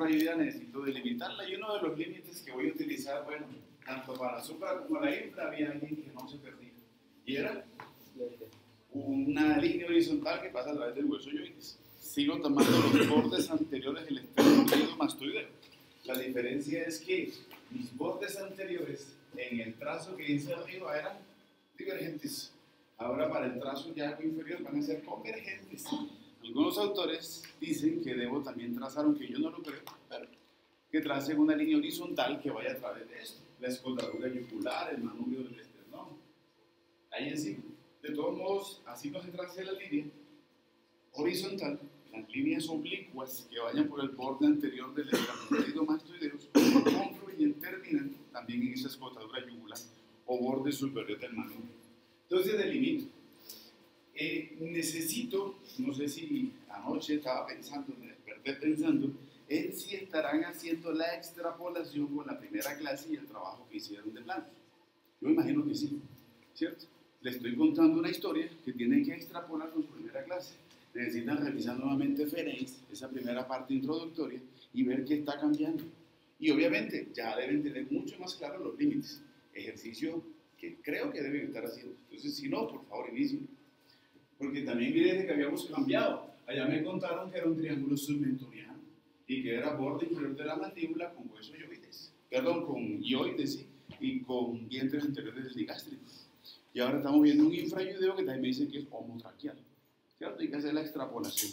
infrayudea necesito delimitarla y uno de los límites que voy a utilizar, bueno, tanto para la supra como la infra había alguien que no se perdía y era una línea horizontal que pasa a través del hueso yoides. Sigo tomando los bordes anteriores del esternocleidomastoideo. La diferencia es que mis bordes anteriores en el trazo que hice arriba eran divergentes. Ahora para el trazo ya inferior van a ser convergentes. Algunos autores dicen que debo también trazar, aunque yo no lo creo, pero que tracen una línea horizontal que vaya a través de esto. La escotadura yugular, el manubrio del esternón. Ahí encima. De todos modos, así no se trace la línea horizontal. Las líneas oblicuas que vayan por el borde anterior del esternocleidomastoideus confluyen, terminan también en esa escotadura yugular o borde superior del manubrio. Entonces delimito. Necesito, no sé si anoche estaba pensando, me desperté pensando en si estarán haciendo la extrapolación con la primera clase y el trabajo que hicieron de planos. Yo imagino que sí, ¿cierto? Le estoy contando una historia que tienen que extrapolar con su primera clase. Necesitan revisar nuevamente Ferenc, esa primera parte introductoria, y ver qué está cambiando. Y obviamente ya deben tener mucho más claro los límites. Ejercicio que creo que deben estar haciendo. Entonces, si no, por favor, inicien. Porque también vi desde que habíamos cambiado. Allá me contaron que era un triángulo submentoriano y que era borde inferior de la mandíbula con hueso yoides. Perdón, con ioides, sí, y con dientes anteriores del digástrico. Y ahora estamos viendo un infrayudeo que también me dicen que es homotraqueal. ¿Cierto? Hay que hacer la extrapolación.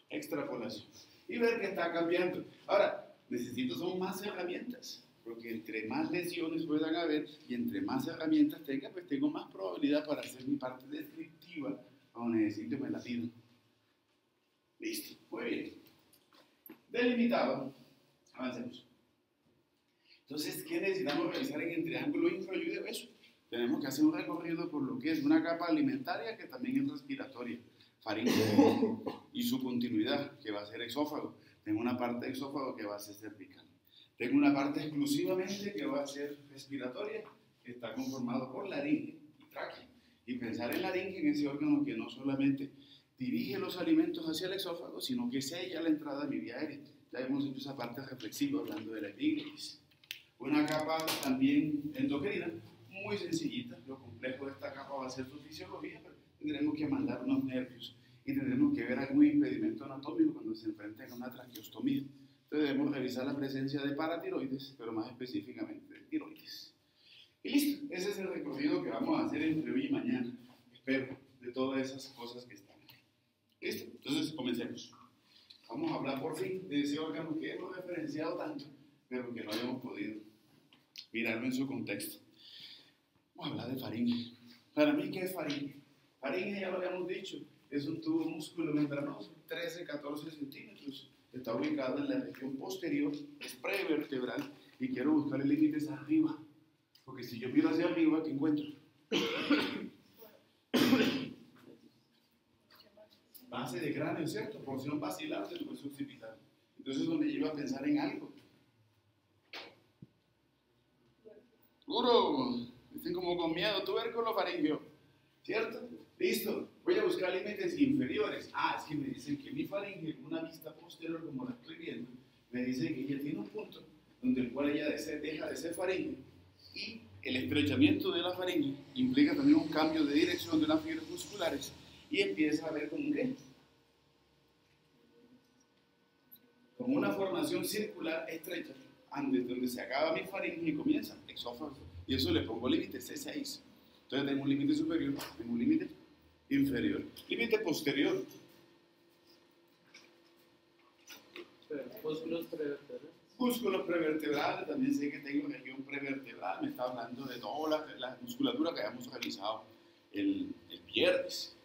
Extrapolación. Y ver qué está cambiando. Ahora, necesito son más herramientas. Porque entre más lesiones puedan haber y entre más herramientas tenga, pues tengo más probabilidad para hacer mi parte descriptiva cuando necesito me la pido. Listo, muy bien. Delimitado. Avancemos. Entonces, ¿qué necesitamos realizar en el triángulo infrayudeo? Eso. Tenemos que hacer un recorrido por lo que es una capa alimentaria que también es respiratoria, faringe y su continuidad, que va a ser exófago. Tengo una parte de exófago que va a ser cervical. Tengo una parte exclusivamente que va a ser respiratoria, que está conformado por laringe y tráquea. Y pensar en laringe, en ese órgano que no solamente dirige los alimentos hacia el exófago, sino que sella la entrada de mi vía aérea. Ya hemos hecho esa parte reflexiva hablando de la epiglotis. Una capa también endocrina, muy sencillita. Lo complejo de esta capa va a ser su fisiología, pero tendremos que mandar unos nervios y tendremos que ver algún impedimento anatómico cuando se enfrenten a una traqueostomía. Entonces debemos revisar la presencia de paratiroides, pero más específicamente de tiroides. Y listo, ese es el recorrido que vamos a hacer entre hoy y mañana. Espero, de todas esas cosas que están aquí. Listo, entonces comencemos. Vamos a hablar por fin de ese órgano que hemos referenciado tanto, pero que no habíamos podido mirarlo en su contexto. Vamos a hablar de faringe. Para mí, ¿qué es faringe? Faringe, ya lo habíamos dicho, es un tubo músculo-membranoso, 13-14 centímetros. Está ubicado en la región posterior, es prevertebral, y quiero buscar el límite hacia arriba. Porque si yo miro hacia arriba, ¿qué encuentro? Base de cráneo, ¿cierto? Porción basilar del hueso occipital. Entonces, donde yo iba a pensar en algo. Duro, estén como con miedo, tubérculo faringeo, ¿cierto? Listo, voy a buscar límites inferiores. Es que me dicen que mi faringe, una vista posterior, como la estoy viendo, me dice que ella tiene un punto donde el cual ella deja de ser faringe y el estrechamiento de la faringe implica también un cambio de dirección de las fibras musculares y empieza a ver como ¿qué? Como una formación circular estrecha, donde se acaba mi faringe y comienza exófago. Y eso le pongo límite C6. Entonces tengo un límite superior, tengo un límite inferior. Límite posterior. Músculos prevertebrales. Músculos prevertebrales, también sé que tengo región prevertebral, me está hablando de toda la musculatura que habíamos realizado el viernes.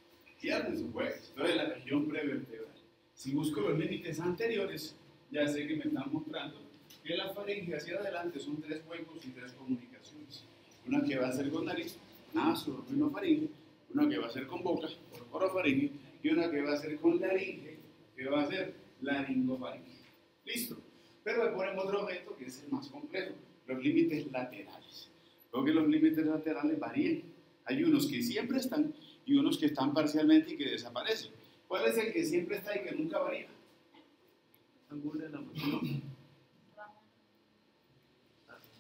Viernes o jueves, entonces la región prevertebral. Si busco los límites anteriores, ya sé que me están mostrando que la faringe hacia adelante son 3 huecos y 3 comunicaciones. Una que va a ser con nariz, nasofaringe, una que va a ser con boca, orofaringe, y una que va a ser con laringe, que va a ser laringofaringe. Listo. Pero le ponemos otro reto que es el más complejo, los límites laterales. Creo que los límites laterales varían. Hay unos que siempre están y unos que están parcialmente y que desaparecen. ¿Cuál es el que siempre está y que nunca varía? Angula de la mandíbula.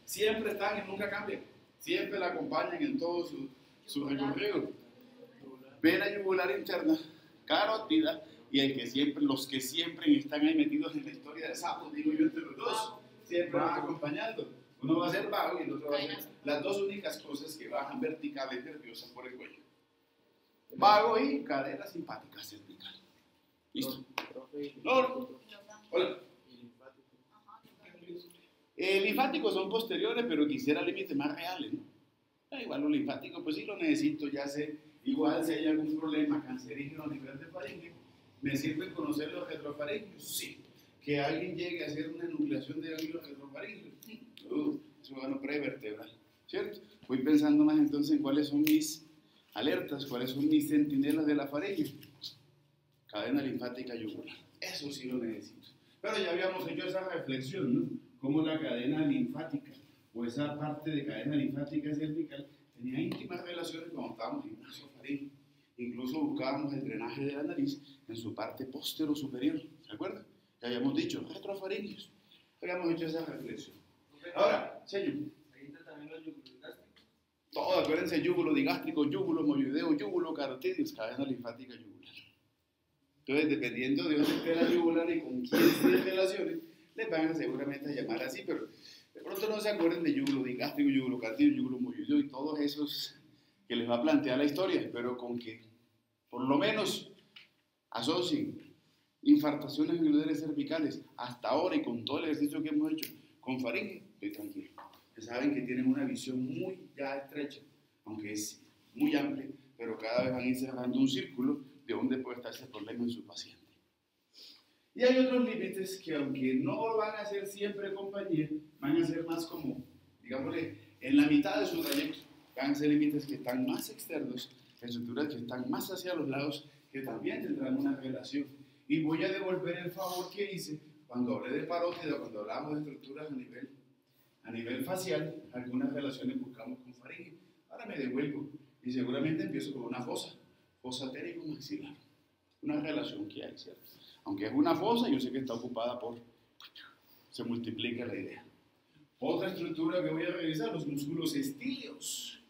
siempre están y nunca cambian. Siempre la acompañan en todo su recorrido. Vena yugular interna, carótida, y los que siempre están ahí metidos en la historia de sapos, digo yo, entre los dos, siempre van acompañando. Uno va a ser vago y el otro va a ser las dos únicas cosas que bajan verticales nerviosas por el cuello. Vago y cadera simpática cervical. ¿Listo? No. Hola. Linfáticos son posteriores, pero quisiera límites más reales, ¿no? Igual los linfáticos, pues sí lo necesito, ya sé. Igual si hay algún problema cancerígeno a nivel de faringe, ¿me sirve conocer los retrofaringios? Sí. Que alguien llegue a hacer una enucleación de ganglios retrofaringios. Es un órgano prevertebral, ¿cierto? Voy pensando más entonces en cuáles son mis alertas, cuáles son mis centinelas de la faringe. Cadena linfática yugular. Eso sí lo necesito. Pero ya habíamos hecho esa reflexión, ¿no? Cómo la cadena linfática, o esa parte de cadena linfática cervical, tenía íntimas relaciones cuando estábamos en nasofaringe. Incluso buscábamos el drenaje de la nariz en su parte postero superior. ¿Se acuerdan? Ya habíamos dicho retrofaringios. Habíamos hecho esa reflexión. Ahora, señor. Ahí está también los yúgulos gástricos. Todo, acuérdense, yúgulo digástrico, yúgulo moyoideo, yúgulo carotidios, cadena linfática yugular. Entonces, dependiendo de dónde esté la yugular y con quién se relacionen, les van a seguramente a llamar así, pero de pronto no se acuerden de yúgulo digástrico, yúgulo carotidio, yúgulo moyoideo y todos esos que les va a plantear la historia, pero con que por lo menos asocien infartaciones ganglionares cervicales hasta ahora y con todo el ejercicio que hemos hecho con faringe, estoy tranquilo. Que saben que tienen una visión muy ya estrecha, aunque es muy amplia, pero cada vez van a ir cerrando un círculo de dónde puede estar ese problema en su paciente. Y hay otros límites que, aunque no van a ser siempre compañía, van a ser más como, digámosle, en la mitad de su trayecto. Van a ser límites que están más externos, estructuras que están más hacia los lados, que también tendrán una relación. Y voy a devolver el favor que hice cuando hablé de parótida, cuando hablamos de estructuras a nivel facial, algunas relaciones buscamos con faringe. Ahora me devuelvo y seguramente empiezo con una fosa térico-maxilar. Una relación que hay, ¿cierto? Aunque es una fosa, yo sé que está ocupada por... Se multiplica la idea. Otra estructura que voy a revisar, los músculos estíleos.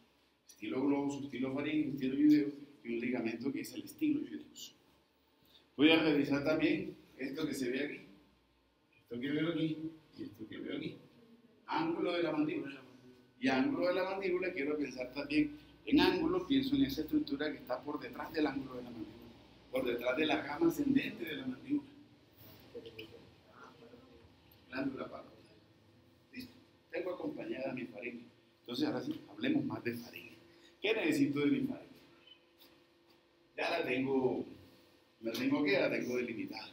Estilo globo, estilo faringe, estilo yudeo y un ligamento que es el estilo yudeus. Voy a revisar también esto que se ve aquí, esto que veo aquí y esto que veo aquí. Ángulo de la mandíbula. Y ángulo de la mandíbula quiero pensar también en ángulo, pienso en esa estructura que está por detrás del ángulo de la mandíbula, por detrás de la rama ascendente de la mandíbula. Glándula parótida. Listo. Tengo acompañada mi faringe. Entonces ahora sí, hablemos más de faringe. ¿Qué necesito de mi faringe? Ya la tengo delimitada.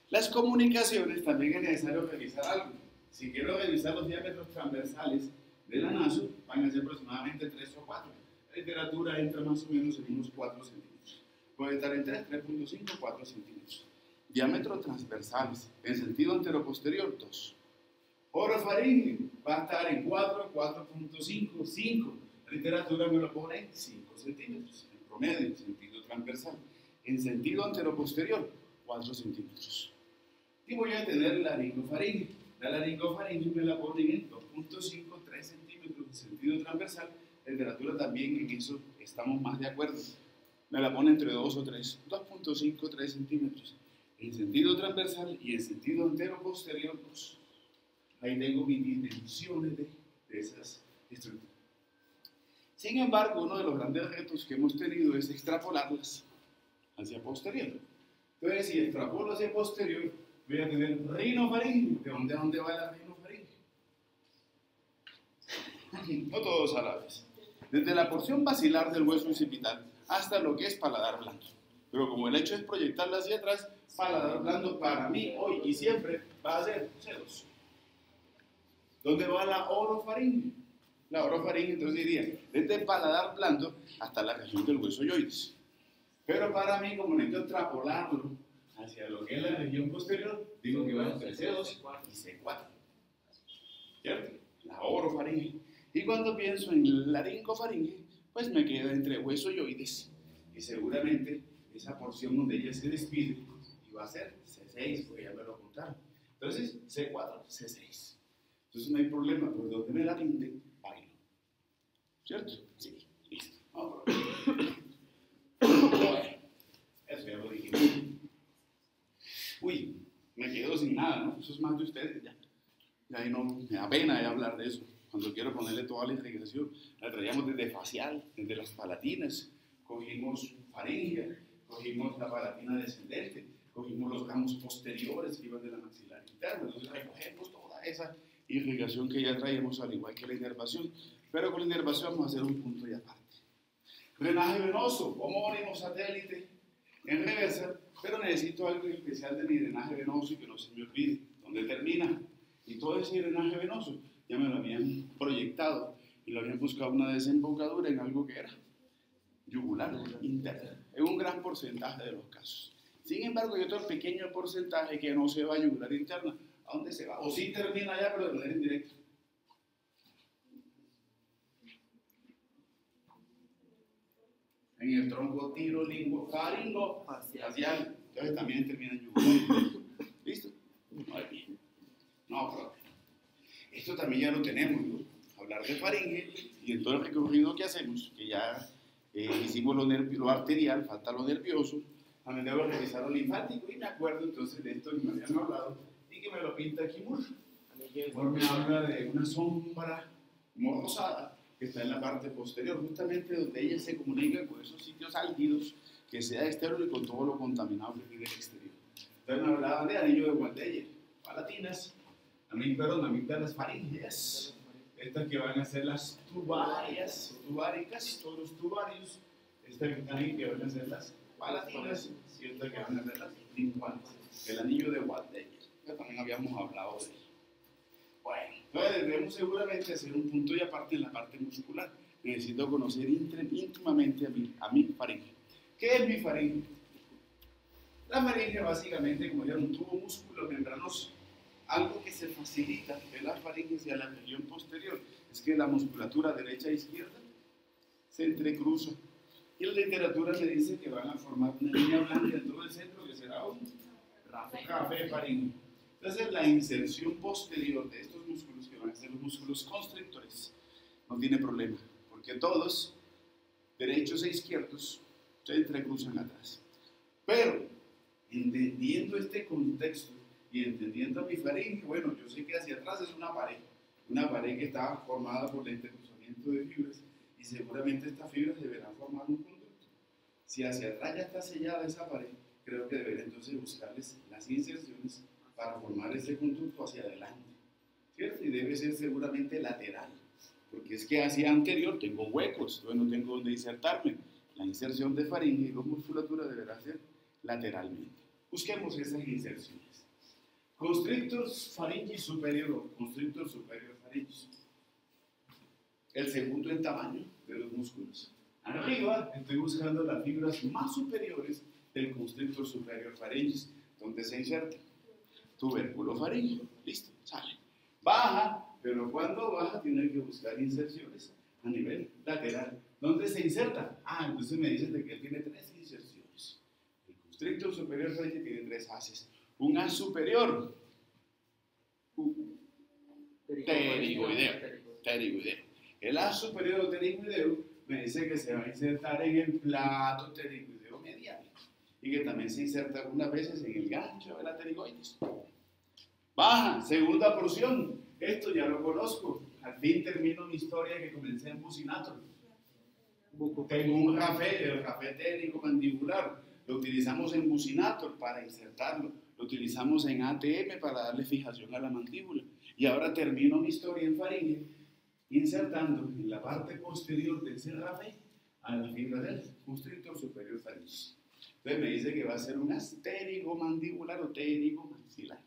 Las comunicaciones también es necesario revisar algo. Si quiero revisar los diámetros transversales de la naso, van a ser aproximadamente 3 o 4. La literatura entra más o menos en unos 4 centímetros. Puede estar en 3, 3.5, 4 centímetros. Diámetros transversales, en sentido anteroposterior, 2. Orofaringe va a estar en 4, 4.5, 5. La literatura me lo pone en 5 centímetros, en promedio, en sentido transversal. En sentido anteroposterior, 4 centímetros. Y voy a tener laringofaringe. La laringofaringe me la ponen en 2.5, 3 centímetros en sentido transversal. La literatura también en eso estamos más de acuerdo. Me la pone entre 2 o 3, 2.5, 3 centímetros. En sentido transversal y en sentido anteroposterior, 2. Ahí tengo mis dimensiones de esas estructuras. Sin embargo, uno de los grandes retos que hemos tenido es extrapolarlas hacia posterior. Entonces, si extrapolo hacia posterior, voy a tener rinofaringe. ¿De dónde va la rinofaringe? No todos a la vez. Desde la porción basilar del hueso occipital hasta lo que es paladar blando. Pero como el hecho es proyectarla hacia atrás, paladar blando para mí, hoy y siempre, va a ser C2. ¿Dónde va la orofaringe? La orofaringe, entonces diría, desde el paladar blando hasta la región del hueso yoides. Pero para mí, como necesito extrapolarlo hacia lo que es la región posterior, digo que va entre C2 y C4. ¿Cierto? La orofaringe. Y cuando pienso en laringofaringe, pues me queda entre hueso yoides. Y seguramente esa porción donde ella se despide, y va a ser C6, porque ya me lo contaron. Entonces, C4, C6. Entonces no hay problema, por donde me la pinten, bailo. ¿Cierto? Sí, listo. No, bueno, eso ya lo dijimos. Uy, me quedo sin nada, ¿no? Eso es más de ustedes ya. Y ahí no, me da pena ya hablar de eso. Cuando quiero ponerle toda la irrigación, la traíamos desde facial, desde las palatinas, cogimos faringe, cogimos la palatina descendente, cogimos los ramos posteriores que iban de la maxilar interna, entonces recogemos toda esa irrigación que ya traíamos, al igual que la inervación, pero con la inervación vamos a hacer un punto y aparte. Drenaje venoso, homónimo satélite, en reversa, pero necesito algo especial de mi drenaje venoso y que no se me olvide dónde termina. Y todo ese drenaje venoso ya me lo habían proyectado y lo habían buscado una desembocadura en algo que era yugular interna, en un gran porcentaje de los casos. Sin embargo, hay otro pequeño porcentaje que no se va a yugular interna. ¿A dónde se va? O sí termina allá, pero de manera indirecta. En el tronco faringo facial. Entonces también termina en yugular. ¿Listo? Muy bien. No, pero esto también ya lo tenemos, ¿no? Hablar de faringe y en todo el recorrido que hacemos, que ya hicimos lo arterial, falta lo nervioso, también debo revisar lo linfático y me acuerdo entonces de esto que me habían hablado y que me lo pinta aquí mucho. Me habla de una sombra rosada que está en la parte posterior, justamente donde ella se comunica con esos sitios álgidos que sea externo y con todo lo contaminado que tiene el exterior. Entonces me hablaban de anillo de Waldeyer, palatinas, amígdalas faringeas, estas que van a ser las tubáricas, todos los tubarios, estas que están ahí que van a ser las palatinas y estas que van a ser las linfáticas, el anillo de Waldeyer, que también habíamos hablado de él. Bueno, entonces debemos seguramente hacer un punto y aparte en la parte muscular. Necesito conocer íntimamente a mi faringe. ¿Qué es mi faringe? La faringe básicamente, como ya un tubo músculo membranoso. Algo que se facilita de la faringe hacia la región posterior es que la musculatura derecha e izquierda se entrecruza. Y la literatura me dice que van a formar una línea blanca en todo el centro que será un café faringe. Entonces la inserción posterior de estos músculos, que van a ser los músculos constrictores, no tiene problema, porque todos, derechos e izquierdos, se entrecruzan atrás. Pero, entendiendo este contexto y entendiendo mi faringe, bueno, yo sé que hacia atrás es una pared que está formada por el entrecruzamiento de fibras, y seguramente estas fibras deberán formar un conducto. Si hacia atrás ya está sellada esa pared, creo que deberé entonces buscarles las inserciones para formar ese conducto hacia adelante, ¿cierto? Y debe ser seguramente lateral, porque es que hacia anterior tengo huecos, yo no tengo donde insertarme. La inserción de faringe y la musculatura deberá ser lateralmente. Busquemos esas inserciones. Constrictor faringis superior o constrictor superior faringis. El segundo en tamaño de los músculos. Arriba estoy buscando las fibras más superiores del constrictor superior faringis, donde se inserta. Tubérculo faríngeo, listo, sale. Baja, pero cuando baja tiene que buscar inserciones a nivel lateral. ¿Dónde se inserta? Ah, entonces me dicen de que él tiene 3 inserciones. El constrictor superior faríngeo tiene 3 haces. Un haz superior, pterigoideo. El haz superior pterigoideo me dice que se va a insertar en el plato pterigoideo medial y que también se inserta algunas veces en el gancho de la pterigoides. Baja, segunda porción. Esto ya lo conozco. Al fin termino mi historia que comencé en bucinato. Tengo un rafé, el rafé térico mandibular. Lo utilizamos en bucinato para insertarlo. Lo utilizamos en ATM para darle fijación a la mandíbula. Y ahora termino mi historia en faringe insertando en la parte posterior de ese rafé a la fibra del constrictor superior faringis. Entonces me dice que va a ser un astérico mandibular o térico maxilar.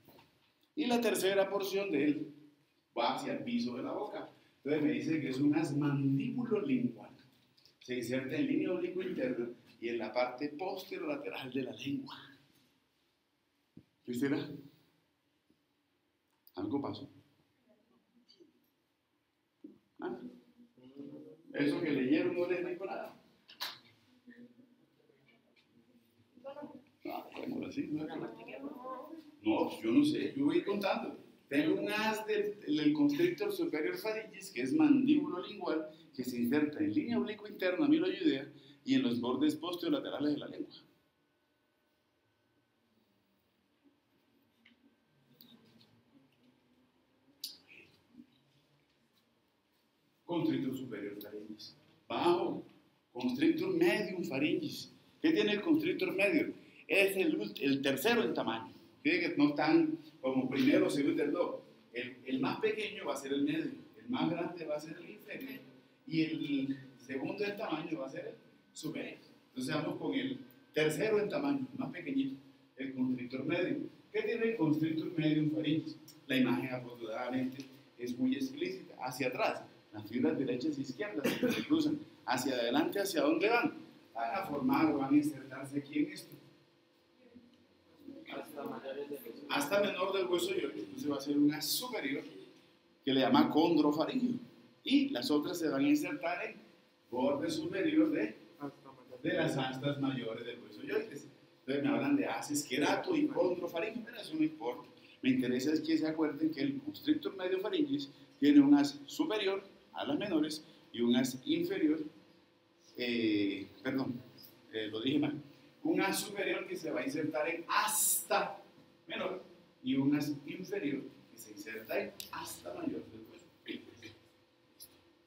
Y la tercera porción de él va hacia el piso de la boca. Entonces me dice que es un asmandíbulo lingual. Se inserta en línea obliqua interna y en la parte posterolateral de la lengua. ¿Qué será? ¿Algo pasó? ¿Nada? ¿Eso que leyeron no les dijo nada? No, ¿cómo así? No, yo no sé, yo voy contando. Tengo un haz del constrictor superior pharyngeus, que es mandíbulo lingual, que se inserta en línea oblicua interna miloidea y en los bordes posterolaterales de la lengua. Constrictor superior pharyngeus. Bajo, constrictor medium pharyngeus. ¿Qué tiene el constrictor medium? Es el tercero en tamaño. Fíjense que no están como primero, segundo, no. El más pequeño va a ser el medio, el más grande va a ser el inferior y el segundo en tamaño va a ser el superior. Entonces vamos con el tercero en tamaño, el más pequeñito, el constrictor medio. ¿Qué tiene el constrictor medio pharyngeus? La imagen afortunadamente es muy explícita. Hacia atrás, las fibras derechas e izquierdas se cruzan. Hacia adelante, ¿hacia dónde van? Van a formar, van a insertarse aquí en esto. Hasta menor del hueso yoides, entonces va a ser un haz superior que le llama condrofaringio y las otras se van a insertar en borde superior de las astas mayores del hueso yoides. Entonces me hablan de haces querato y condrofaringio, pero eso no importa. Me interesa es que se acuerden que el constrictor medio pharyngeus tiene un haz superior a las menores y un haz inferior, lo dije mal. Un haz superior que se va a insertar en asta menor y un haz inferior que se inserta en asta mayor del hueso.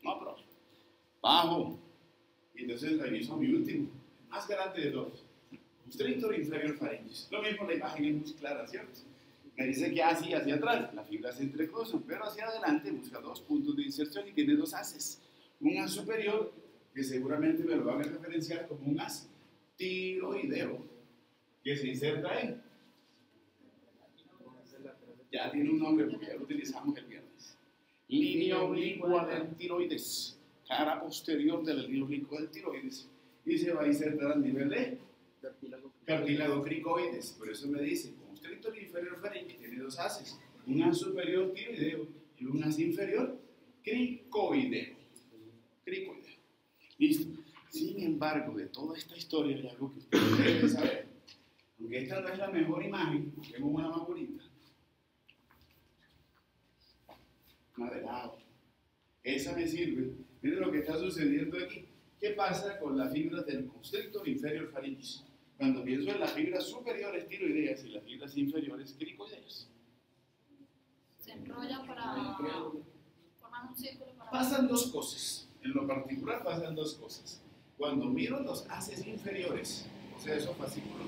No, pero bajo. Y entonces reviso mi último, el más grande de todos. Constrictor inferior pharyngeus. Lo mismo, la imagen es muy clara, ¿cierto? Me dice que hacia atrás las fibras se entrecruzan, pero hacia adelante busca dos puntos de inserción y tiene dos haces. Un haz superior que seguramente me lo van a referenciar como un haz tiroideo, que se inserta en, ya tiene un nombre porque ya lo utilizamos el viernes, línea oblicua del tiroides, cara posterior de la línea oblicua del tiroides, y se va a insertar al nivel de cartílago cricoides. Por eso me dice, constrictor inferior pharyngeus tiene dos haces, un haz superior tiroideo y un haz inferior cricoideo. Listo. Sin embargo, de toda esta historia hay algo que ustedes deben saber. Aunque esta no es la mejor imagen, tenemos una más bonita. Una de lado. Esa me sirve. Miren lo que está sucediendo aquí. ¿Qué pasa con las fibras del constrictor inferior pharyngeus? Cuando pienso en las fibras superiores tiroideas y las fibras inferiores cricoideas. Se enrolla para formar un círculo. Pasan dos cosas. En lo particular pasan dos cosas. Cuando miro los haces inferiores, o sea, esos fascículos,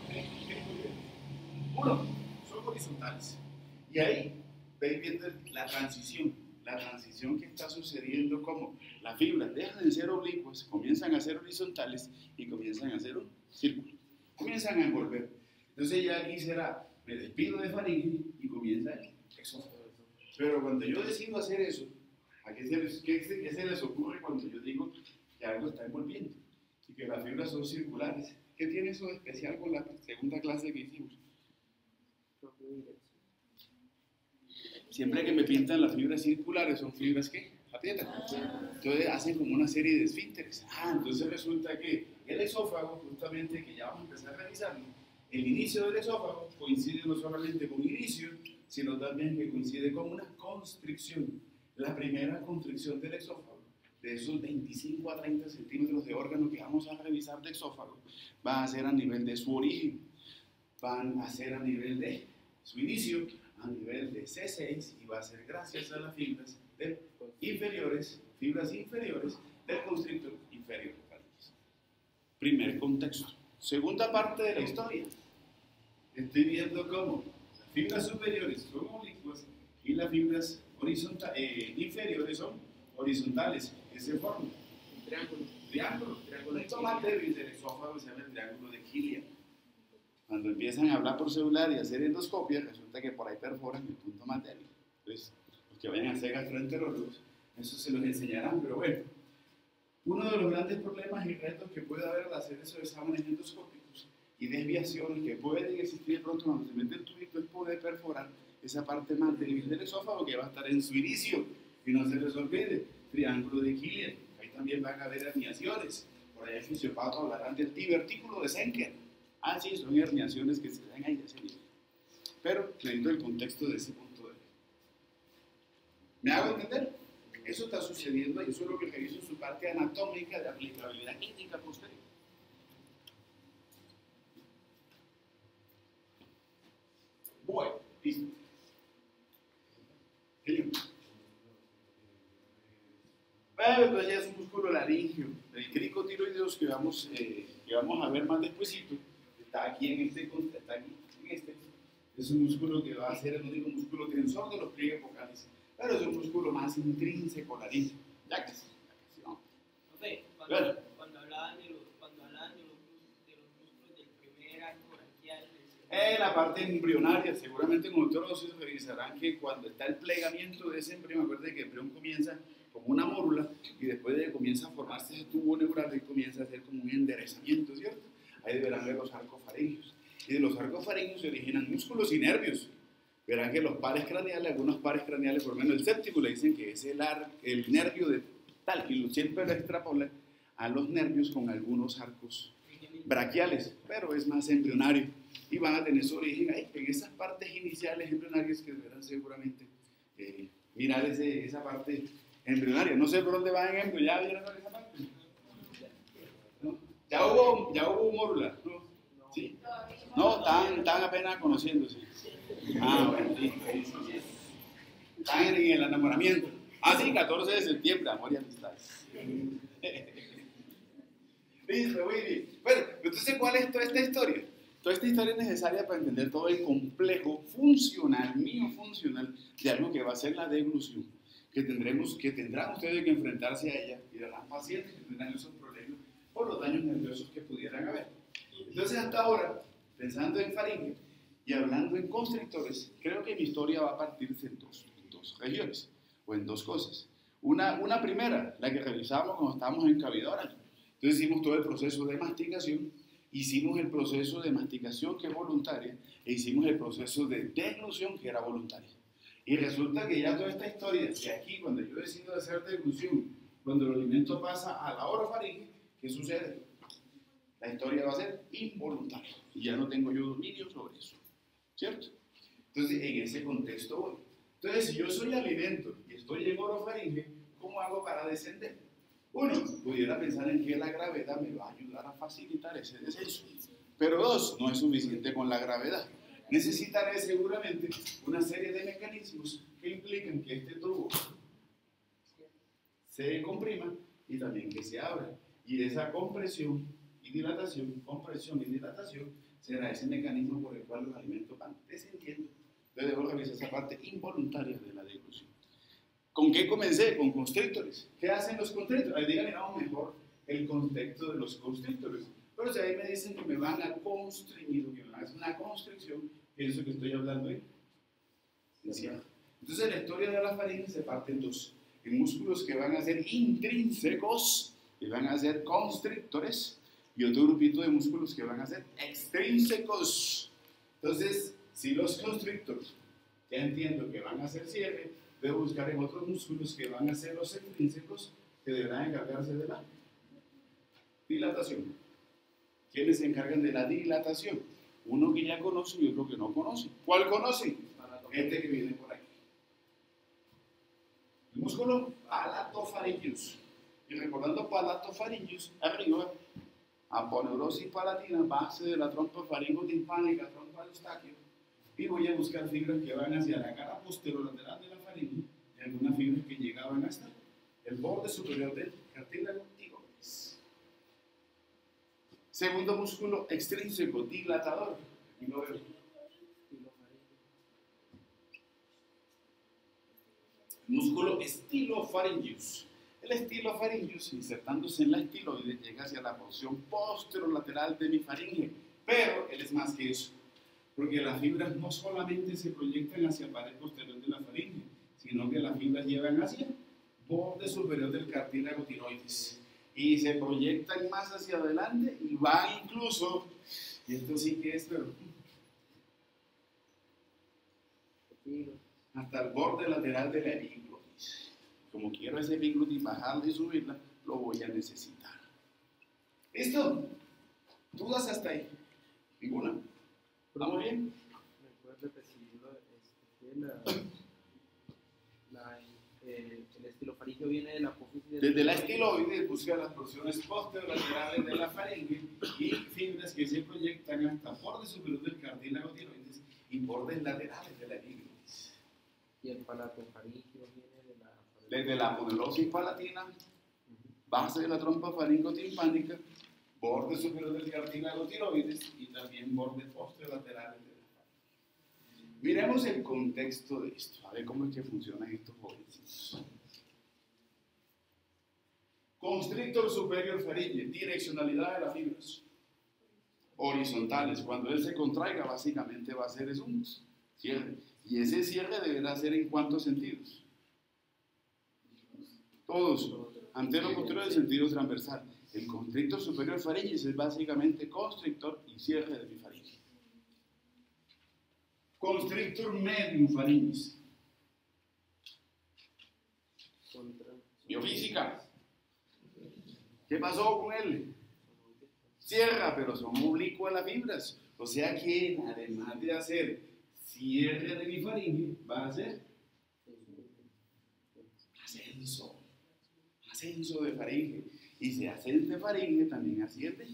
uno, son horizontales. Y ahí veis viendo la transición que está sucediendo, como las fibras dejan de ser oblicuas, comienzan a ser horizontales y comienzan a ser un círculo. Comienzan a envolver. Entonces ya aquí será, me despido de faringe y comienza el exófago. Pero cuando yo decido hacer eso, ¿qué se les ocurre cuando yo digo que algo está envolviendo? Y que las fibras son circulares. ¿Qué tiene eso de especial con la segunda clase que hicimos? Siempre que me pintan las fibras circulares, son fibras que aprietan. Entonces hacen como una serie de esfínteres. Entonces resulta que el esófago, justamente, que ya vamos a empezar a revisarlo, el inicio del esófago coincide no solamente con inicio, sino también que coincide con una constricción. La primera constricción del esófago, de esos 25 a 30 centímetros de órgano que vamos a revisar de esófago, va a ser a nivel de su origen, van a ser a nivel de su inicio, a nivel de C6, y va a ser gracias a las fibras inferiores del constrictor inferior. Primer contexto. Segunda parte de la historia. Estoy viendo cómo las fibras superiores son oblicuas y las fibras inferiores son horizontales. ¿Qué se forma? Un triángulo. Esto más débil del esófago se llama el triángulo de Killian. Cuando empiezan a hablar por celular y hacer endoscopias, resulta que por ahí perforan el punto más débil. Entonces, los que vayan a hacer gastroenterólogos, eso se los enseñarán, pero bueno. Uno de los grandes problemas y retos que puede haber al hacer esos exámenes endoscópicos y desviaciones que pueden existir pronto cuando se mete el tubito es poder perforar esa parte más débil del esófago que va a estar en su inicio. Y no se les olvide, triángulo de Killian. Ahí también van a haber herniaciones. Por ahí el fisiopato hablarán del divertículo de Senker. Sí, son herniaciones que se dan ahí de ese nivel. Pero necesito el contexto de ese punto de vista. ¿Me hago entender? Eso está sucediendo y eso es lo que revisa en su parte anatómica de aplicabilidad clínica posterior. Bueno, listo. Bueno, entonces ya es un músculo laringio, el cricotiroideus que vamos a ver más despuesito. Está aquí en este, está aquí en este. Es un músculo que va a ser el único músculo tensor de los pliegues vocales, pero es un músculo más intrínseco laringio. Ya que sí, ¿no? Profe, Bueno. cuando hablaban de los músculos del primer arco braquial, La parte embrionaria, seguramente con ustedes revisarán que cuando está el plegamiento de ese embrión, acuérdense que el embrión comienza como una mórula y después de que comienza a formarse ese tubo neural y comienza a hacer como un enderezamiento, ¿cierto? Ahí deberán ver los arcos faringios. Y de los arcos faringios se originan músculos y nervios. Verán que los pares craneales, algunos pares craneales, por lo menos el séptimo, le dicen que es el nervio de tal, y siempre lo extrapolan a los nervios con algunos arcos braquiales, pero es más embrionario. Y van a tener su origen ahí, en esas partes iniciales embrionarias que deberán seguramente mirar esa parte embrionaria. No sé por dónde van en embrión, ¿ya vieron esa parte? ¿No? ¿Ya hubo mórula? ¿No? ¿Sí? No, están apenas conociéndose. Bueno, sí. Están en el enamoramiento. Sí, 14 de septiembre, amor y amistad. Listo, muy bien. Bueno, entonces, ¿cuál es toda esta historia? Toda esta historia es necesaria para entender todo el complejo funcional, funcional, de algo que va a ser la deglución, que tendrán ustedes que enfrentarse a ella y darán pacientes que tendrán esos problemas por los daños nerviosos que pudieran haber. Entonces, hasta ahora, pensando en faringe y hablando en constrictores, creo que mi historia va a partirse en dos regiones, o en dos cosas. Una primera, la que realizamos cuando estábamos en cavidad oral. Entonces hicimos todo el proceso de masticación, hicimos el proceso de masticación que es voluntaria, e hicimos el proceso de deglución que era voluntaria. Y resulta que ya toda esta historia, que aquí cuando yo decido hacer deglución, cuando el alimento pasa a la orofaringe, ¿qué sucede? La historia va a ser involuntaria. Y ya no tengo yo dominio sobre eso. ¿Cierto? Entonces, en ese contexto voy. Entonces, si yo soy alimento y estoy en orofaringe, ¿cómo hago para descender? Uno, pudiera pensar en que la gravedad me va a ayudar a facilitar ese descenso. Pero dos, no es suficiente con la gravedad. Necesitaré seguramente una serie de mecanismos que implican que este tubo se comprima y también que se abra. Y esa compresión y dilatación, será ese mecanismo por el cual los alimentos van descendiendo. Entonces debo revisar esa parte involuntaria de la deglución. ¿Con qué comencé? Con constrictores. ¿Qué hacen los constrictores? Ahí digan, miramos mejor el contexto de los constrictores. Pero si ahí me dicen que me van a constreñir, que me van a hacer una constricción, pienso que estoy hablando ahí. Entonces la historia de la faringe se parte en dos. En músculos que van a ser intrínsecos y van a ser constrictores, y otro grupito de músculos que van a ser extrínsecos. Entonces, si los constrictores, ya entiendo que van a ser cierre, debo buscar en otros músculos que van a ser los extrínsecos, que deberán encargarse de la dilatación. ¿Quiénes se encargan de la dilatación? Uno que ya conoce y otro que no conoce. ¿Cuál conoce? Este que viene por aquí. El músculo palatopharyngeus. Y recordando palatopharyngeus, arriba, aponeurosis palatina, base de la trompa faringotimpánica, trompa de Eustaquio. Y voy a buscar fibras que van hacia la cara posterolateral de la faringe y algunas fibras que llegaban hasta el borde superior del cartílago tiroides. Segundo músculo extrínseco, dilatador. Aquí lo veo. Músculo estilofaringeus. El estilofaringeus, insertándose en la estiloide, llega hacia la porción posterolateral de mi faringe, pero él es más que eso, porque las fibras no solamente se proyectan hacia la pared posterior de la faringe, sino que las fibras llevan hacia el borde superior del cartílago tiroides y se proyectan más hacia adelante y van incluso, y esto sí que es, pero hasta el borde lateral de la epiglotis. Como quiero ese epiglotis bajarla y subirla, lo voy a necesitar. ¿Listo? ¿Dudas hasta ahí? ¿Ninguna? ¿Vamos bien? ¿Me puedes repetir la el estilofaringio viene de la apófisis. Desde la estiloide busca las porciones posterolaterales de la faringe y fibras que se proyectan hasta bordes superiores del cartílago tiroides y bordes laterales de la epiglotis. Y el palatofaringio viene de la... Desde la aponeurositis palatina, base de la trompa faringotimpánica, borde superior del cartílago tiroides y también bordes posterolaterales de la faringe. Miremos el contexto de esto, a ver cómo es que funcionan estos jovencitos. Constrictor superior faringe, direccionalidad de las fibras. Horizontales, cuando él se contraiga, básicamente va a ser un cierre. Y ese cierre deberá ser en cuántos sentidos. Todos, antero, posterior, en sentido transversal. El constrictor superior faringe es básicamente constrictor y cierre de mi faringe. Constrictor medium faringe. Biofísica. ¿Qué pasó con él? Cierra, pero son oblicuas las fibras. O sea que, además de hacer cierre de mi faringe, va a hacer ascenso de faringe. Y si ascenso de faringe, también asciende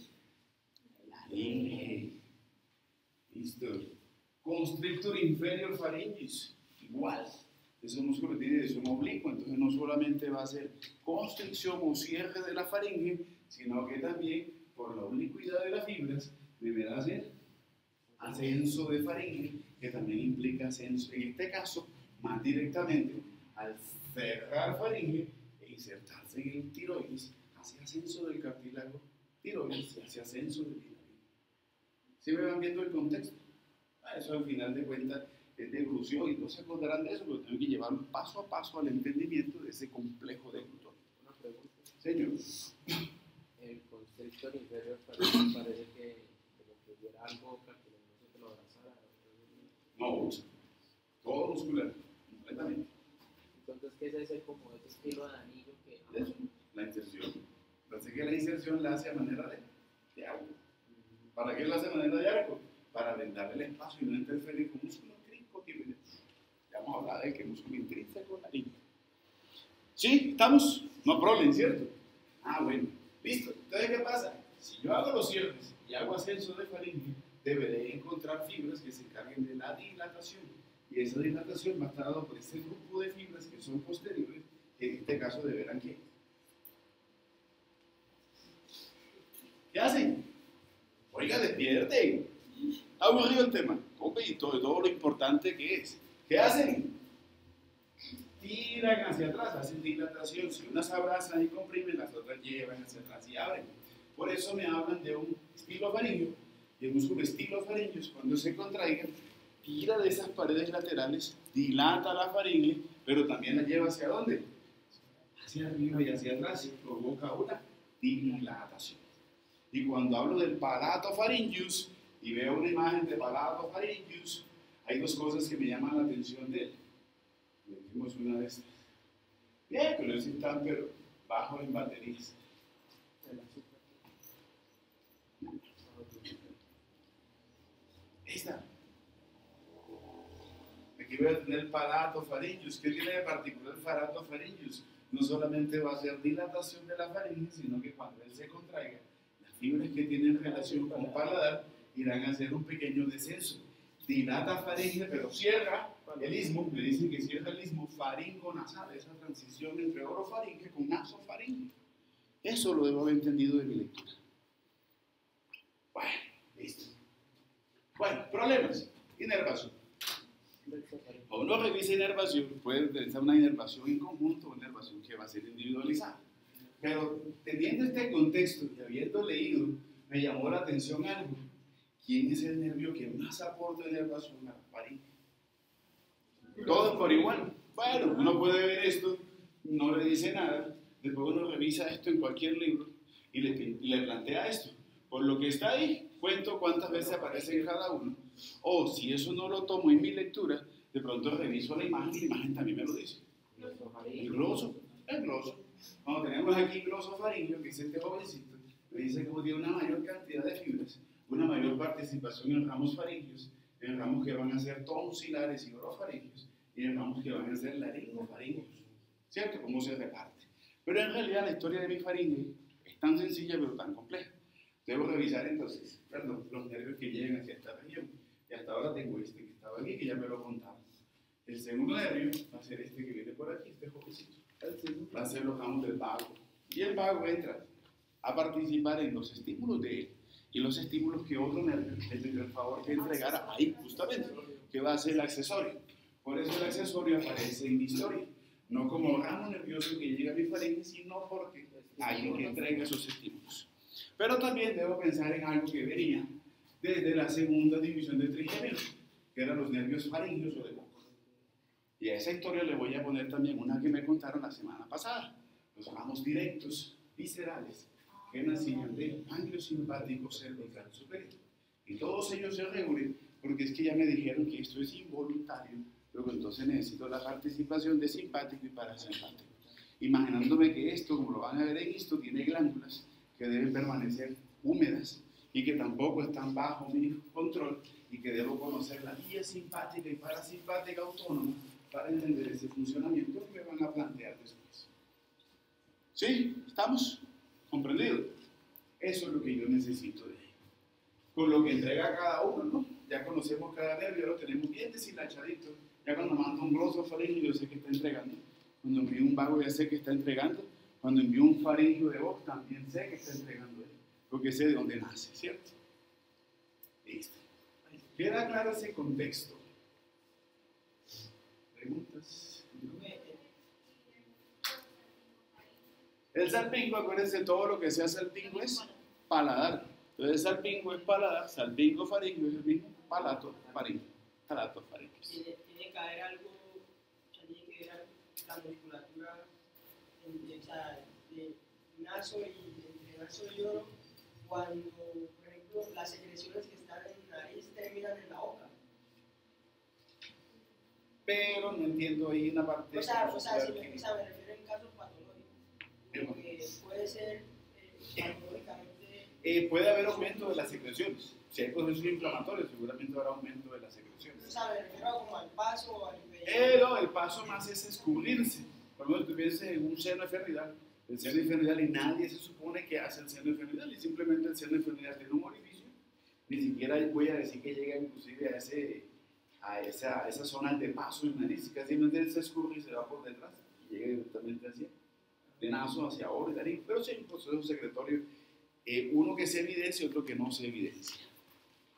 laringe. Listo. Constrictor inferior faringes, igual. Ese músculo tiene dirección oblicua, entonces no solamente va a ser constricción o cierre de la faringe, sino que también, por la oblicuidad de las fibras, deberá hacer ascenso de faringe, que también implica ascenso. En este caso, más directamente, al cerrar faringe e insertarse en el tiroides, hace ascenso del cartílago tiroides y hace ascenso del tiroides. ¿Sí me van viendo el contexto? Eso al final de cuentas es de evolución y no se acordarán de eso, pero tengo que llevar paso a paso al entendimiento de ese complejo de glutón. Una pregunta. Señor. El constrictor inferior parece que como que hubiera algo cartilaginoso que lo abrazara. No, todo muscular, completamente. Entonces, ¿qué es ese como ese estilo de anillo que... Eso, la inserción. Parece que la inserción la hace a manera de arco. ¿Para qué la hace a manera de arco? Para brindarle el espacio y no interferir con músculo intrínseco tiroideo. Ya vamos a hablar de que músculo intrínseco es la línea. ¿Sí? ¿Estamos? No problem, ¿cierto? Ah, bueno. Listo. Entonces, ¿qué pasa? Si yo hago los cierres y hago ascenso de faringe, deberé encontrar fibras que se encarguen de la dilatación. Y esa dilatación va a estar dada por este grupo de fibras que son posteriores, que en este caso deberán ¿qué? ¿Qué hacen? Oiga, despierten. ¿Está aburrido el tema? Ok, todo lo importante que es. ¿Qué hacen? Tiran hacia atrás, hacen dilatación. Si unas abrazan y comprimen, las otras llevan hacia atrás y abren. Por eso me hablan de un estilofaringio. Y el músculo estilofaringio, cuando se contraiga, tira de esas paredes laterales, dilata la faringe, pero también la lleva ¿hacia dónde? Hacia arriba y hacia atrás, y provoca una dilatación. Y cuando hablo del palatofaringeus y veo una imagen de palatofaringeus, hay dos cosas que me llaman la atención de él. Le dijimos una de estas. Bien, pero están pero bajo en baterías. Esta. Aquí voy a tener palatofaringeus. ¿Qué tiene de particular el palatofaringeus? No solamente va a ser dilatación de la faringe, sino que cuando él se contraiga, las fibras que tienen relación con paladar irán a hacer un pequeño descenso. Dilata faringe, pero cierra el istmo. Me dicen que cierra el istmo faringo-nasal, esa transición entre orofaringe con nasofaringe. Eso lo debo haber entendido de mi lectura. Bueno, listo. Bueno, problemas. Inervación. O uno revisa inervación, puede realizar una inervación en conjunto o una inervación que va a ser individualizada. Pero teniendo este contexto y habiendo leído, me llamó la atención algo. ¿Quién es el nervio que más aporta inervación a la faringe? Todos por igual. Bueno, uno puede ver esto, no le dice nada, después uno revisa esto en cualquier libro y le plantea esto. Por lo que está ahí, cuento cuántas veces aparece en cada uno. O si eso no lo tomo en mi lectura, de pronto reviso la imagen y la imagen también me lo dice. El gloso. Cuando tenemos aquí glosofaringio, que es este jovencito, me dice que tiene una mayor cantidad de fibras, una mayor participación en ramos faringios, en ramos que van a ser tonsilares y orofaringios, y en ramos que van a ser laringofaringios. ¿cierto? Cómo se reparte. Pero en realidad la historia de mi faringe es tan sencilla pero tan compleja. Debo revisar entonces, perdón, los nervios que llegan hacia esta región. Y hasta ahora tengo este que estaba aquí, que ya me lo contaron. El segundo nervio va a ser este que viene por aquí, este jovencito. Va a ser los ramos del vago. Y el vago entra a participar en los estímulos de él. Y los estímulos que otro nervio le pidió el favor que entregara ahí, justamente, que va a ser el accesorio. Por eso el accesorio aparece en mi historia. No como ramo nervioso que llega a mi faringe, sino porque alguien que entrega esos estímulos. Pero también debo pensar en algo que venía desde la segunda división del trigémino, que eran los nervios faringios o de boca. Y a esa historia le voy a poner también una que me contaron la semana pasada. Los ramos directos, viscerales, que nacían del ganglio simpático cervical superior. Y todos ellos se reúnen porque es que ya me dijeron que esto es involuntario, luego entonces necesito la participación de simpático y parasimpático. Imaginándome que esto, como lo van a ver en esto, tiene glándulas que deben permanecer húmedas y que tampoco están bajo mi control y que debo conocer la vía simpática y parasimpática autónoma para entender ese funcionamiento que me van a plantear después. ¿Sí? ¿Estamos? ¿Comprendido? Eso es lo que yo necesito de él. Con lo que entrega cada uno, ¿no? Ya conocemos cada nervio, lo tenemos bien deshilachadito. Ya cuando mando un gloso faringio, yo sé que está entregando. Cuando envío un vago, ya sé que está entregando. Cuando envío un faringio de voz, también sé que está entregando él. Porque sé de dónde nace, ¿cierto? Listo. ¿Queda claro ese contexto? ¿Preguntas? El salpingo, acuérdense, todo lo que sea salpingo es paladar. Entonces salpingo es paladar, salpingo faringio es el mismo palato faringio. Palato faringio. Tiene que haber algo, o sea, tiene que ver la musculatura o sea, de naso y entre naso y oro, cuando, por ejemplo, las secreciones que están en la nariz terminan en la boca. Pero no entiendo ahí una parte. O sea, si me refiero en casos patológicos. Porque puede ser patológicamente. Puede haber aumento de las secreciones. Si hay procesos inflamatorios, seguramente habrá aumento de las secreciones. O sea, me refiero como al paso o al impedimento. Pero el paso más es descubrirse. Por ejemplo, tú piensas en un seno efernidal. El seno efernidal y nadie se supone que hace el seno efernidal y simplemente el seno efernidal tiene un orificio. Ni siquiera voy a decir que llega inclusive a esa zona de paso en nariz. Casi se escurre y se va por detrás y llega directamente hacia de naso hacia ahora y nariz. Pero sí hay un proceso secretorio. Uno que se evidencia y otro que no se evidencia.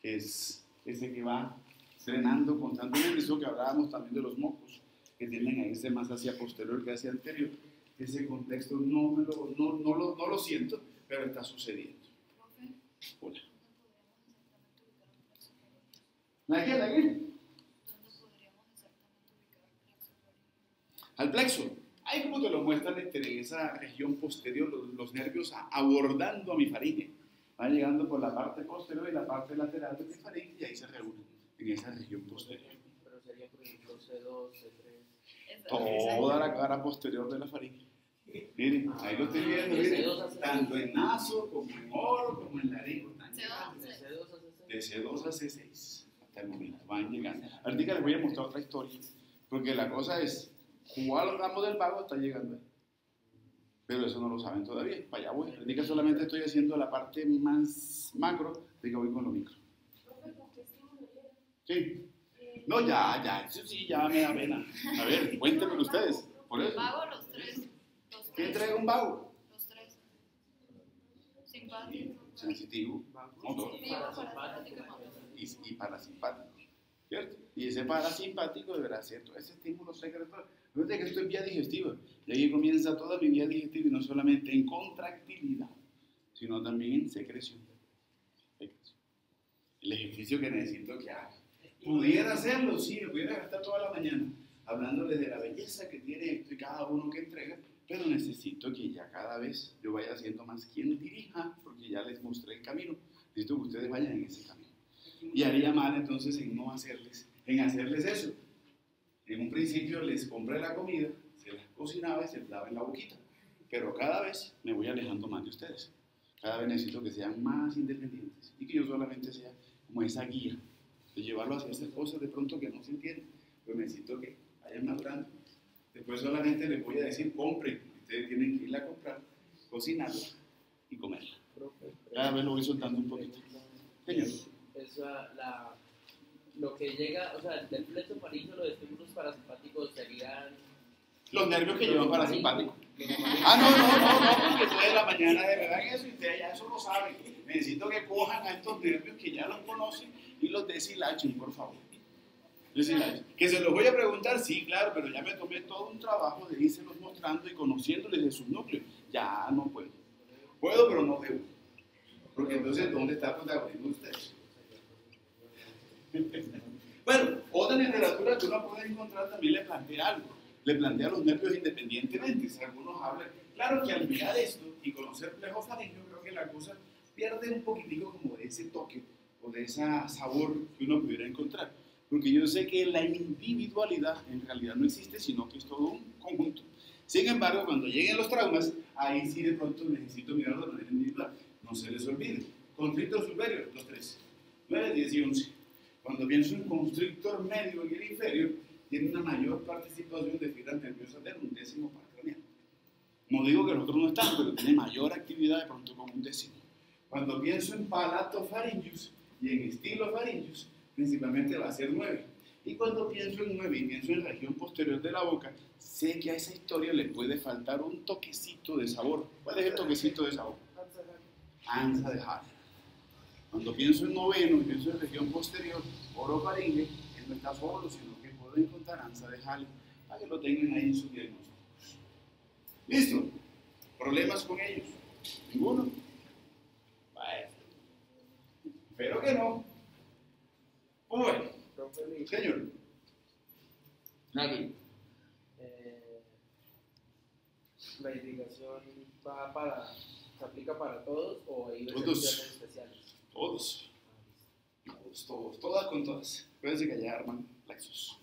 Que es ese que va drenando constantemente. Eso que hablábamos también de los mocos, que tienden a irse más hacia posterior que hacia anterior. Ese contexto no lo siento, pero está sucediendo. Hola. ¿La qué? ¿Dónde podríamos exactamente ubicar el plexo faríngeo? Al plexo. Ahí como te lo muestran en esa región posterior, los nervios abordando a mi faringe. Van llegando por la parte posterior y la parte lateral de mi faringe y ahí se reúnen en esa región posterior. Pero sería, por ejemplo, C2, C3. Toda la cara posterior de la faringe. Miren, ahí lo estoy viendo, miren, tanto en naso, como en oro, como en nariz. De C2 a C6, hasta el momento, van llegando. Ahorita les voy a mostrar otra historia, porque la cosa es, ¿cuál ramo del vago está llegando ahí? Pero eso no lo saben todavía, para allá voy. Ahorita solamente estoy haciendo la parte más macro, de que voy con lo micro. Sí. No, ya, eso sí, ya me da pena. A ver, cuéntenme ustedes, por eso. Vago, los tres. ¿Qué trae un vago? Los tres. Simpático. Sensitivo, motor y parasimpático, ¿cierto? Y ese parasimpático deberá ser todo ese estímulo secretor. Fíjate que esto es vía digestiva, y ahí comienza toda mi vía digestiva, y no solamente en contractilidad, sino también en secreción. El ejercicio que necesito que haga. Pudiera hacerlo, sí, me pudiera gastar toda la mañana hablándoles de la belleza que tiene esto y cada uno que entrega, pero necesito que ya cada vez yo vaya siendo más quien dirija, porque ya les mostré el camino. Necesito que ustedes vayan en ese camino. Y haría mal entonces en no hacerles, en hacerles eso. En un principio les compré la comida, se las cocinaba y se les daba en la boquita, pero cada vez me voy alejando más de ustedes. Cada vez necesito que sean más independientes y que yo solamente sea como esa guía de llevarlo hacia esas cosas de pronto que no se entienden, pero necesito que vayan madurando. Después Pues solamente les voy a decir, compren. Ustedes tienen que ir a comprar, cocinarla y comerla. Profe, Cada vez lo voy soltando un poquito. Señor. Lo que llega, o sea, del plexo faríngeo, los estímulos parasimpáticos serían... Los nervios que llevan parasimpáticos. No, Porque ustedes en la mañana de verdad eso y ustedes ya eso lo saben. Necesito que cojan a estos nervios que ya los conocen y los deshilachen, por favor. Deshilachen. Que se los voy a preguntar, sí, claro, pero ya me tomé todo un trabajo de irselos mostrando y conociéndoles de sus núcleos. Ya no puedo. Puedo, pero no debo. Porque entonces, ¿dónde está el protagonismo de ustedes? Bueno, otra literatura que uno puede encontrar también le plantea algo. Le plantea los nervios independientemente. Si algunos hablan, claro que al mirar esto y conocer plexo faríngeo, creo que la cosa pierde un poquitico como de ese toque o de ese sabor que uno pudiera encontrar. Porque yo sé que la individualidad en realidad no existe, sino que es todo un conjunto. Sin embargo, cuando lleguen los traumas, ahí sí de pronto necesito mirarlo de manera individual. No se les olvide. Constrictor superior, los tres. 9, 10 y 11. Cuando pienso en constrictor medio y el inferior, tiene una mayor participación de fibras nerviosas del 1/10 par craneal. No digo que los otros no están, pero tiene mayor actividad de pronto como 1/10. Cuando pienso en palatopharyngeus y en stylopharius, principalmente va a ser 9. Y cuando pienso en 9 y pienso en región posterior de la boca, sé que a esa historia le puede faltar un toquecito de sabor. ¿Cuál es el toquecito de sabor? Ansa de Haller. Cuando pienso en noveno y pienso en región posterior, orofaringe, él no está solo, sino que puedo encontrar ansa de Haller para que lo tengan ahí en sus diagnósticos. ¿Listo? ¿Problemas con ellos? ¿Ninguno? Vaya. Espero que no. Bueno, señor. Nadie. ¿La irrigación se aplica para todos o hay Todos. excepciones especiales? Todos. Todas con todas. Acuérdense que allá arman laxos.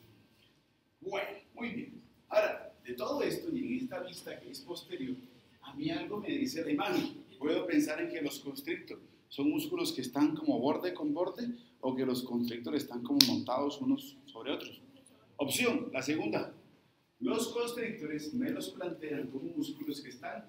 Bueno, muy bien. Ahora, de todo esto y en esta vista que es posterior, a mí algo me dice la imagen. Puedo pensar en que los constrictores son músculos que están como borde con borde o que los constrictores están como montados unos sobre otros. Opción, la segunda. Los constrictores me los plantean como músculos que están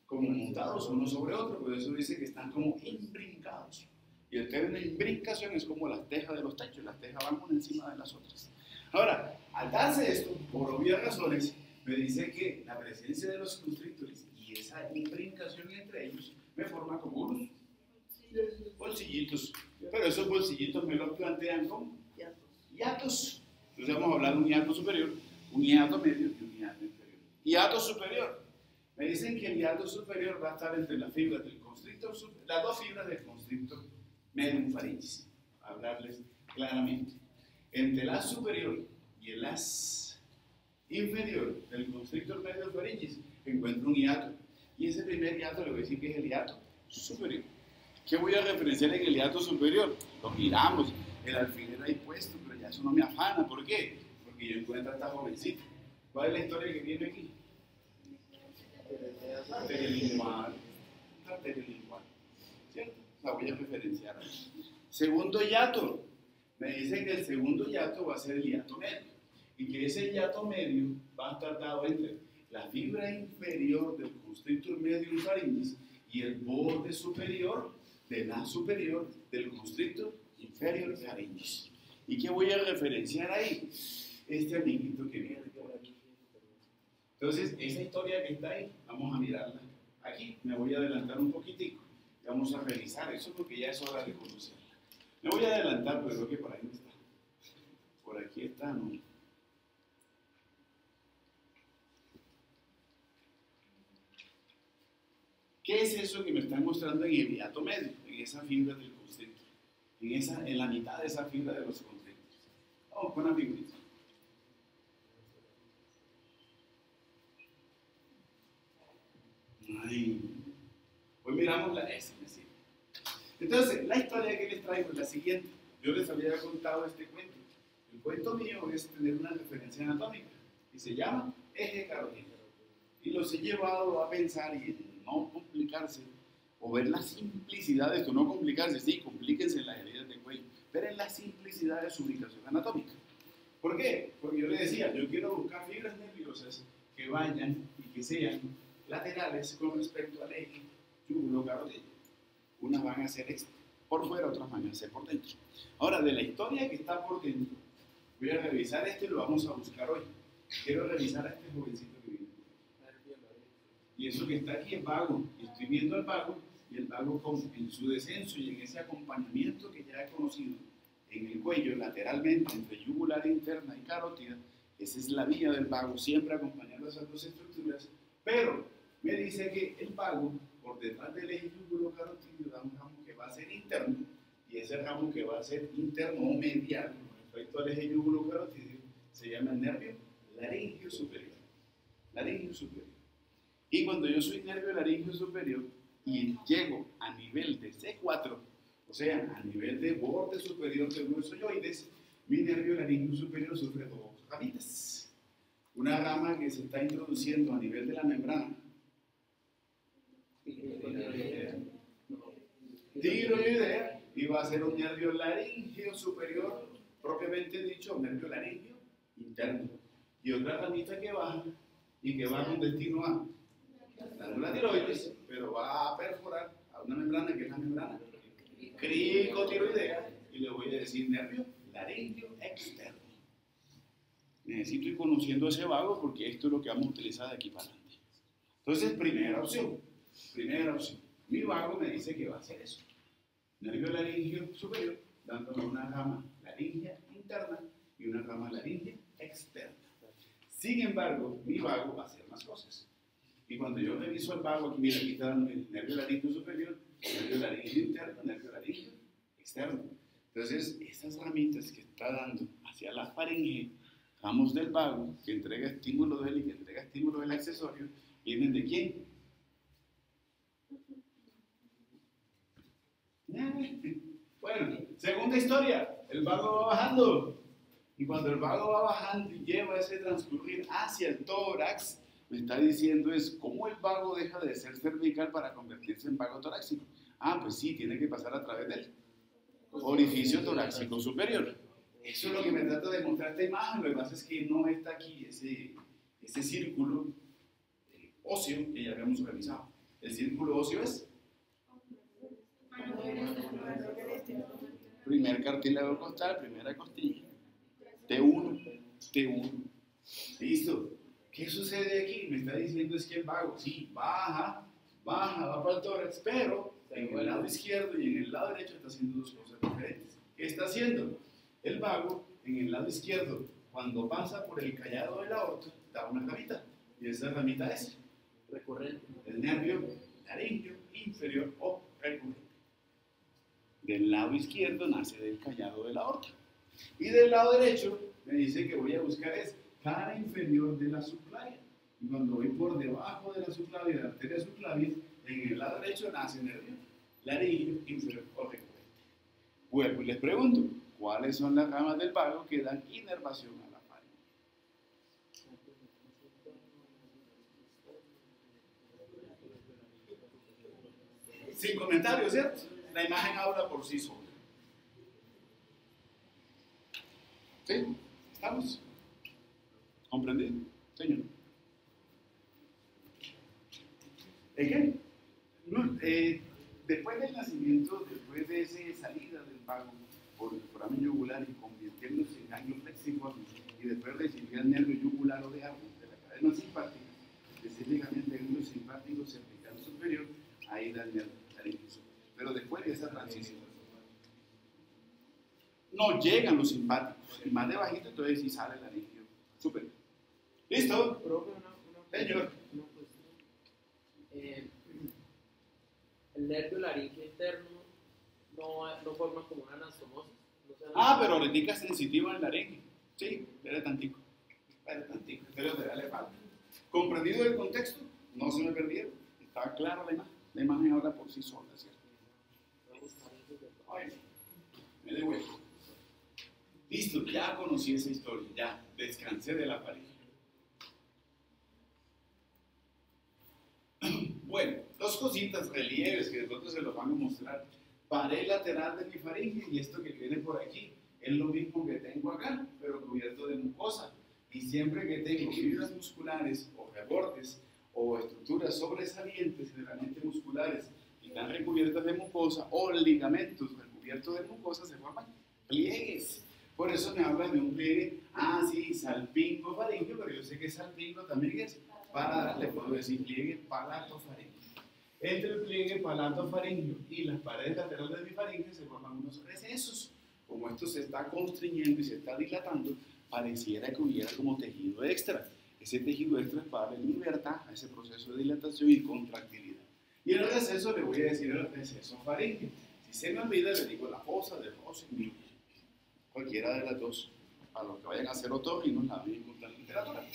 como montados uno sobre otro, por eso dice que están como imbrincados. Y el término imbrincación es como las tejas de los techos, las tejas van una encima de las otras. Ahora, al darse esto, por obvias razones, me dice que la presencia de los constrictores y esa imbrincación entre ellos me forma como unos bolsillitos. Pero esos bolsillitos me los plantean como hiatos. Entonces vamos a hablar de un hiato superior, un hiato medio y un hiato inferior. Hiato superior. Me dicen que el hiato superior va a estar entre las fibras del constrictor, las dos fibras del constrictor medium pharyngeus. Hablarles claramente. Entre el as superior y el as inferior del constrictor medium pharyngeus encuentro un hiato. Y ese primer hiato le voy a decir que es el hiato superior. ¿Qué voy a referenciar en el hiato superior? Lo miramos, el alfiler ahí puesto, pero ya eso no me afana. ¿Por qué? Porque yo encuentro a esta jovencita. ¿Cuál es la historia que tiene aquí? Arteriolingual. ¿Cierto? La voy a referenciar ahí. Segundo hiato. Me dicen que el segundo hiato va a ser el hiato medio. Y que ese hiato medio va a estar dado entre la fibra inferior del constrictor medium pharyngeus y el borde superior del as superior del constrictor inferior pharyngeus. ¿Y qué voy a referenciar ahí? Este amiguito que viene por aquí. Entonces, esa historia que está ahí, vamos a mirarla aquí. Me voy a adelantar un poquitico. Vamos a revisar eso porque ya es hora de conocerla. Me voy a adelantar, pero creo que por ahí no está. Por aquí está, ¿no? ¿Qué es eso que me están mostrando en el hiato medio? En esa fibra del constrictor. En la mitad de esa fibra de los constrictores. Vamos con una figurita. Ay. Hoy miramos la S. Entonces, la historia que les traigo es la siguiente. Yo les había contado este cuento. El cuento mío es tener una referencia anatómica y se llama eje carotídeo. Y los he llevado a pensar y en no complicarse o ver la simplicidad de esto, no complicarse, sí, complíquense en las heridas de cuello, pero en la simplicidad de su ubicación anatómica. ¿Por qué? Porque yo le decía, yo quiero buscar fibras nerviosas cosas que vayan y que sean laterales con respecto al eje yúgulo-carotídeo. Unas van a ser por fuera, otras van a ser por dentro. Ahora, de la historia que está por dentro, voy a revisar esto y lo vamos a buscar hoy. Quiero revisar a este jovencito que viene. Y eso que está aquí es vago. Y estoy viendo al vago, y el vago en su descenso y en ese acompañamiento que ya he conocido en el cuello, lateralmente, entre yugular interna y carótida. Esa es la vía del vago, siempre acompañando esas dos estructuras. Pero me dice que el vago, por detrás del eje yúgulo-carotídeo, da un ramo que va a ser interno, y ese ramo que va a ser interno o medial con respecto al eje yúgulo-carotídeo se llama el nervio laringio superior. Laringio superior. Y cuando yo soy nervio laringio superior y llego a nivel de C4, o sea, a nivel de borde superior del hueso yoides, mi nervio laringio superior sufre dos ramitas. Una rama que se está introduciendo a nivel de la membrana tiroidea y va a ser un nervio laringio superior, propiamente dicho, un nervio laringio interno. Y otra ramita que baja y que va con destino a la glándula tiroides, pero va a perforar a una membrana que es la membrana cricotiroidea, y le voy a decir nervio laringio externo. Necesito ir conociendo ese vago porque esto es lo que vamos a utilizar de aquí para adelante. Entonces, primera opción. Mi vago me dice que va a hacer eso. Nervio laringio superior, dándome una rama laringia interna y una rama laringia externa. Sin embargo, mi vago va a hacer más cosas. Y cuando yo reviso el vago, aquí, mira, aquí está el nervio laringio superior, nervio laringio interno, nervio laringio externo. Entonces, esas ramitas que está dando hacia la faringe, ramos del vago, que entrega estímulo del y que entrega estímulo del accesorio, ¿vienen de quién? Bueno, segunda historia, el vago va bajando. Y cuando el vago va bajando y lleva ese transcurrir hacia el tórax, me está diciendo es cómo el vago deja de ser cervical para convertirse en vago torácico. Ah, pues sí, tiene que pasar a través del orificio torácico superior. Eso es lo que me trata de mostrar esta imagen. Lo que pasa es que no está aquí ese círculo óseo que ya habíamos revisado. El círculo óseo es primer cartílago costal, primera costilla. T1. ¿Listo? ¿Qué sucede aquí? Me está diciendo es que el vago, sí, va para el tórax, pero en el lado izquierdo y en el lado derecho está haciendo dos cosas diferentes. ¿Qué está haciendo? El vago, en el lado izquierdo, cuando pasa por el callado de la aorta, da una ramita. Y esa ramita es recurrente. El nervio laringio inferior o recurrente. Del lado izquierdo nace del callado de la aorta. Y del lado derecho me dice que voy a buscar es cara inferior de la subclavia. Y cuando voy por debajo de la subclavia, de la arteria subclavia, en el lado derecho nace nervio laringio inferior o recurrente. Vuelvo y les pregunto, ¿cuáles son las ramas del vago que dan inervación a la faringe? Sin comentarios, ¿cierto? La imagen habla por sí sola. ¿Sí? ¿Estamos? ¿Comprendido? Señor. ¿Qué? No, después del nacimiento, después de esa salida del vago por el foramen yugular y convirtiéndose en ganglio flexiforme, y después recibir el nervio yugular o de la cadena simpática, específicamente el ganglio simpático cervical superior, ahí da el nervio laringio superior. Pero después de esa transición, no llegan los simpáticos, y más debajito entonces sí sale el laringio superior. ¿Listo? Profe, Señor. El nervio laringio interno no forma como una anastomosis. Pero ahorita es sensitivo en el laringio. Sí, espera tantico. Pero te dale falta. ¿Comprendido el contexto? No se me perdieron. Está clara la imagen. La imagen habla por sí sola, ¿cierto? Ay, me devuelvo. Listo, ya conocí esa historia, ya descansé de la faringe. Bueno, dos cositas, relieves que de pronto se los van a mostrar. Pared lateral de mi faringe y esto que viene por aquí es lo mismo que tengo acá, pero cubierto de mucosa. Y siempre que tengo fibras musculares o rebordes o estructuras sobresalientes, generalmente musculares, y están recubiertas de mucosa, o ligamentos recubiertos de mucosa, se forman pliegues. Por eso me hablan de un pliegue, sí, salpingo faríngeo, pero yo sé que salpingo también es le puedo decir pliegue palatofaríngeo. Entre el pliegue palatofaríngeo y las paredes laterales de mi faringe se forman unos recesos. Como esto se está constriñendo y se está dilatando, pareciera que hubiera como tejido extra. Ese tejido extra es para darle libertad a ese proceso de dilatación y contractilidad. Y el receso le voy a decir el receso faríngeo. Si se me olvida, le digo la fosa de Rosenbluth. Cualquiera de las dos. Para los que vayan a hacer otorrino, la ven con la literatura.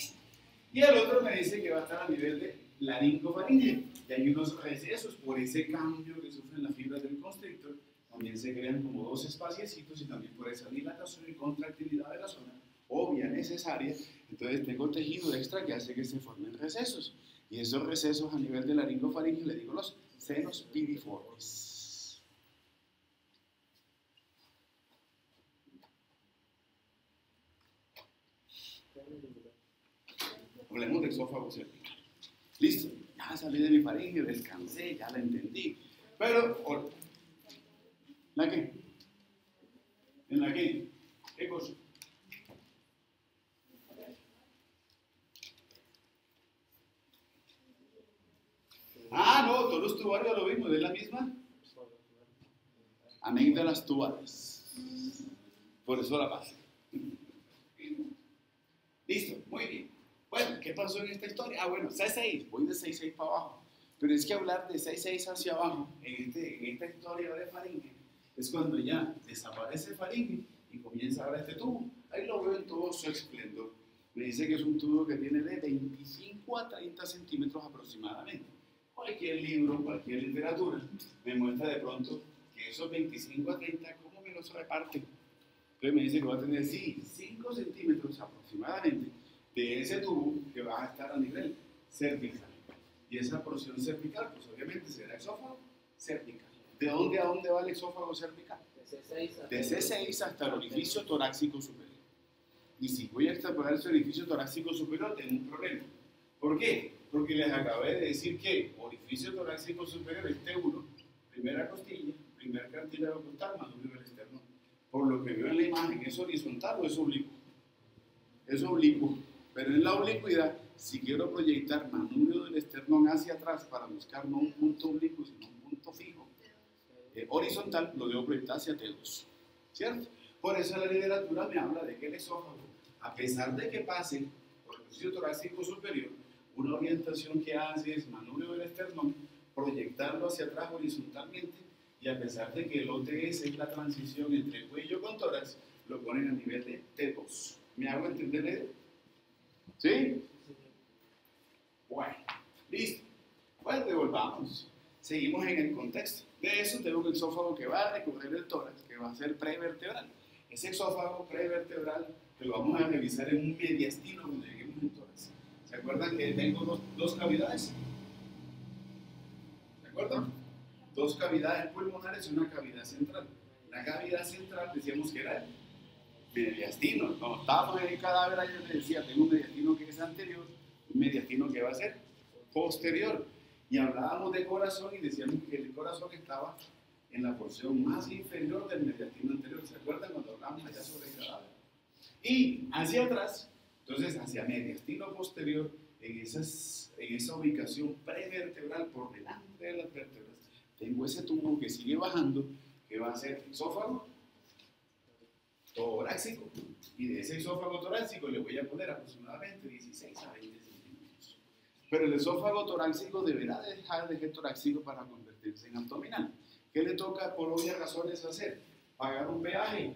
Y el otro me dice que va a estar a nivel de laringofaringe. Y hay unos recesos por ese cambio que sufren las fibras del constrictor. También se crean como dos espaciecitos y también por esa dilatación y contractilidad de la zona, obvia, necesaria. Entonces tengo tejido extra que hace que se formen recesos. Y esos recesos a nivel de laringofaringe le digo los senos piriformes. Hablemos de esófago cervical. Listo, ya salí de mi faringe, descansé, ya la entendí. Pero, ¿la qué? ¿En la qué? ¿Qué cosa? No, todos los tubarios lo mismo, ¿es la misma? Amígdalas tubales. Por eso la pasa. Listo, muy bien. Bueno, ¿qué pasó en esta historia? Bueno, C6, voy de 6-6 para abajo. Pero es que hablar de 6-6 hacia abajo, en esta historia de faringe, es cuando ya desaparece faringe y comienza ahora este tubo. Ahí lo veo en todo su esplendor. Me dice que es un tubo que tiene de 25 a 30 centímetros aproximadamente. Cualquier libro, cualquier literatura, me muestra de pronto que esos 25 a 30, ¿cómo me los reparten? Entonces me dice que va a tener, sí, 5 centímetros aproximadamente de ese tubo que va a estar a nivel cervical. Y esa porción cervical, pues obviamente será esófago cervical. ¿De dónde a dónde va el esófago cervical? De C6 hasta el orificio torácico superior. Y si voy a extrapolar ese orificio torácico superior, tengo un problema. ¿Por qué? Porque les acabé de decir que orificio torácico superior es T1, primera costilla, primer cartílago costal, manubrio del esternón. Por lo que veo en la imagen, ¿es horizontal o es oblicuo? Es oblicuo. Pero en la oblicuidad, si quiero proyectar manubrio del esternón hacia atrás para buscar no un punto oblicuo, sino un punto fijo, horizontal, lo debo proyectar hacia T2. ¿Cierto? Por eso la literatura me habla de que el esófago, a pesar de que pase por el orificio torácico superior, una orientación que hace es manubrio del esternón, proyectarlo hacia atrás horizontalmente, y a pesar de que el OTS es la transición entre cuello con tórax, lo ponen a nivel de T2. ¿Me hago entender eso? ¿Sí? Bueno, listo. Pues devolvamos. Seguimos en el contexto. De eso tengo un esófago que va a recorrer el tórax, que va a ser prevertebral. Ese esófago prevertebral que lo vamos a revisar en un mediastino cuando lleguemos al tórax. ¿Se acuerdan que tengo dos cavidades? ¿Se acuerdan? Dos cavidades pulmonares y una cavidad central. La cavidad central decíamos que era el mediastino. Cuando estábamos en el cadáver, yo les decía, tengo un mediastino que es anterior, un mediastino que va a ser posterior. Y hablábamos de corazón y decíamos que el corazón estaba en la porción más inferior del mediastino anterior. ¿Se acuerdan cuando hablamos allá sobre el cadáver? Y hacia atrás, entonces hacia mediastino posterior, en esa ubicación prevertebral por delante de las vértebras, tengo ese tubo que sigue bajando, que va a ser esófago torácico. Y de ese esófago torácico le voy a poner aproximadamente 16 a 20 centímetros. Pero el esófago torácico deberá dejar de ser torácico para convertirse en abdominal. ¿Qué le toca por obvias razones hacer? Pagar un peaje.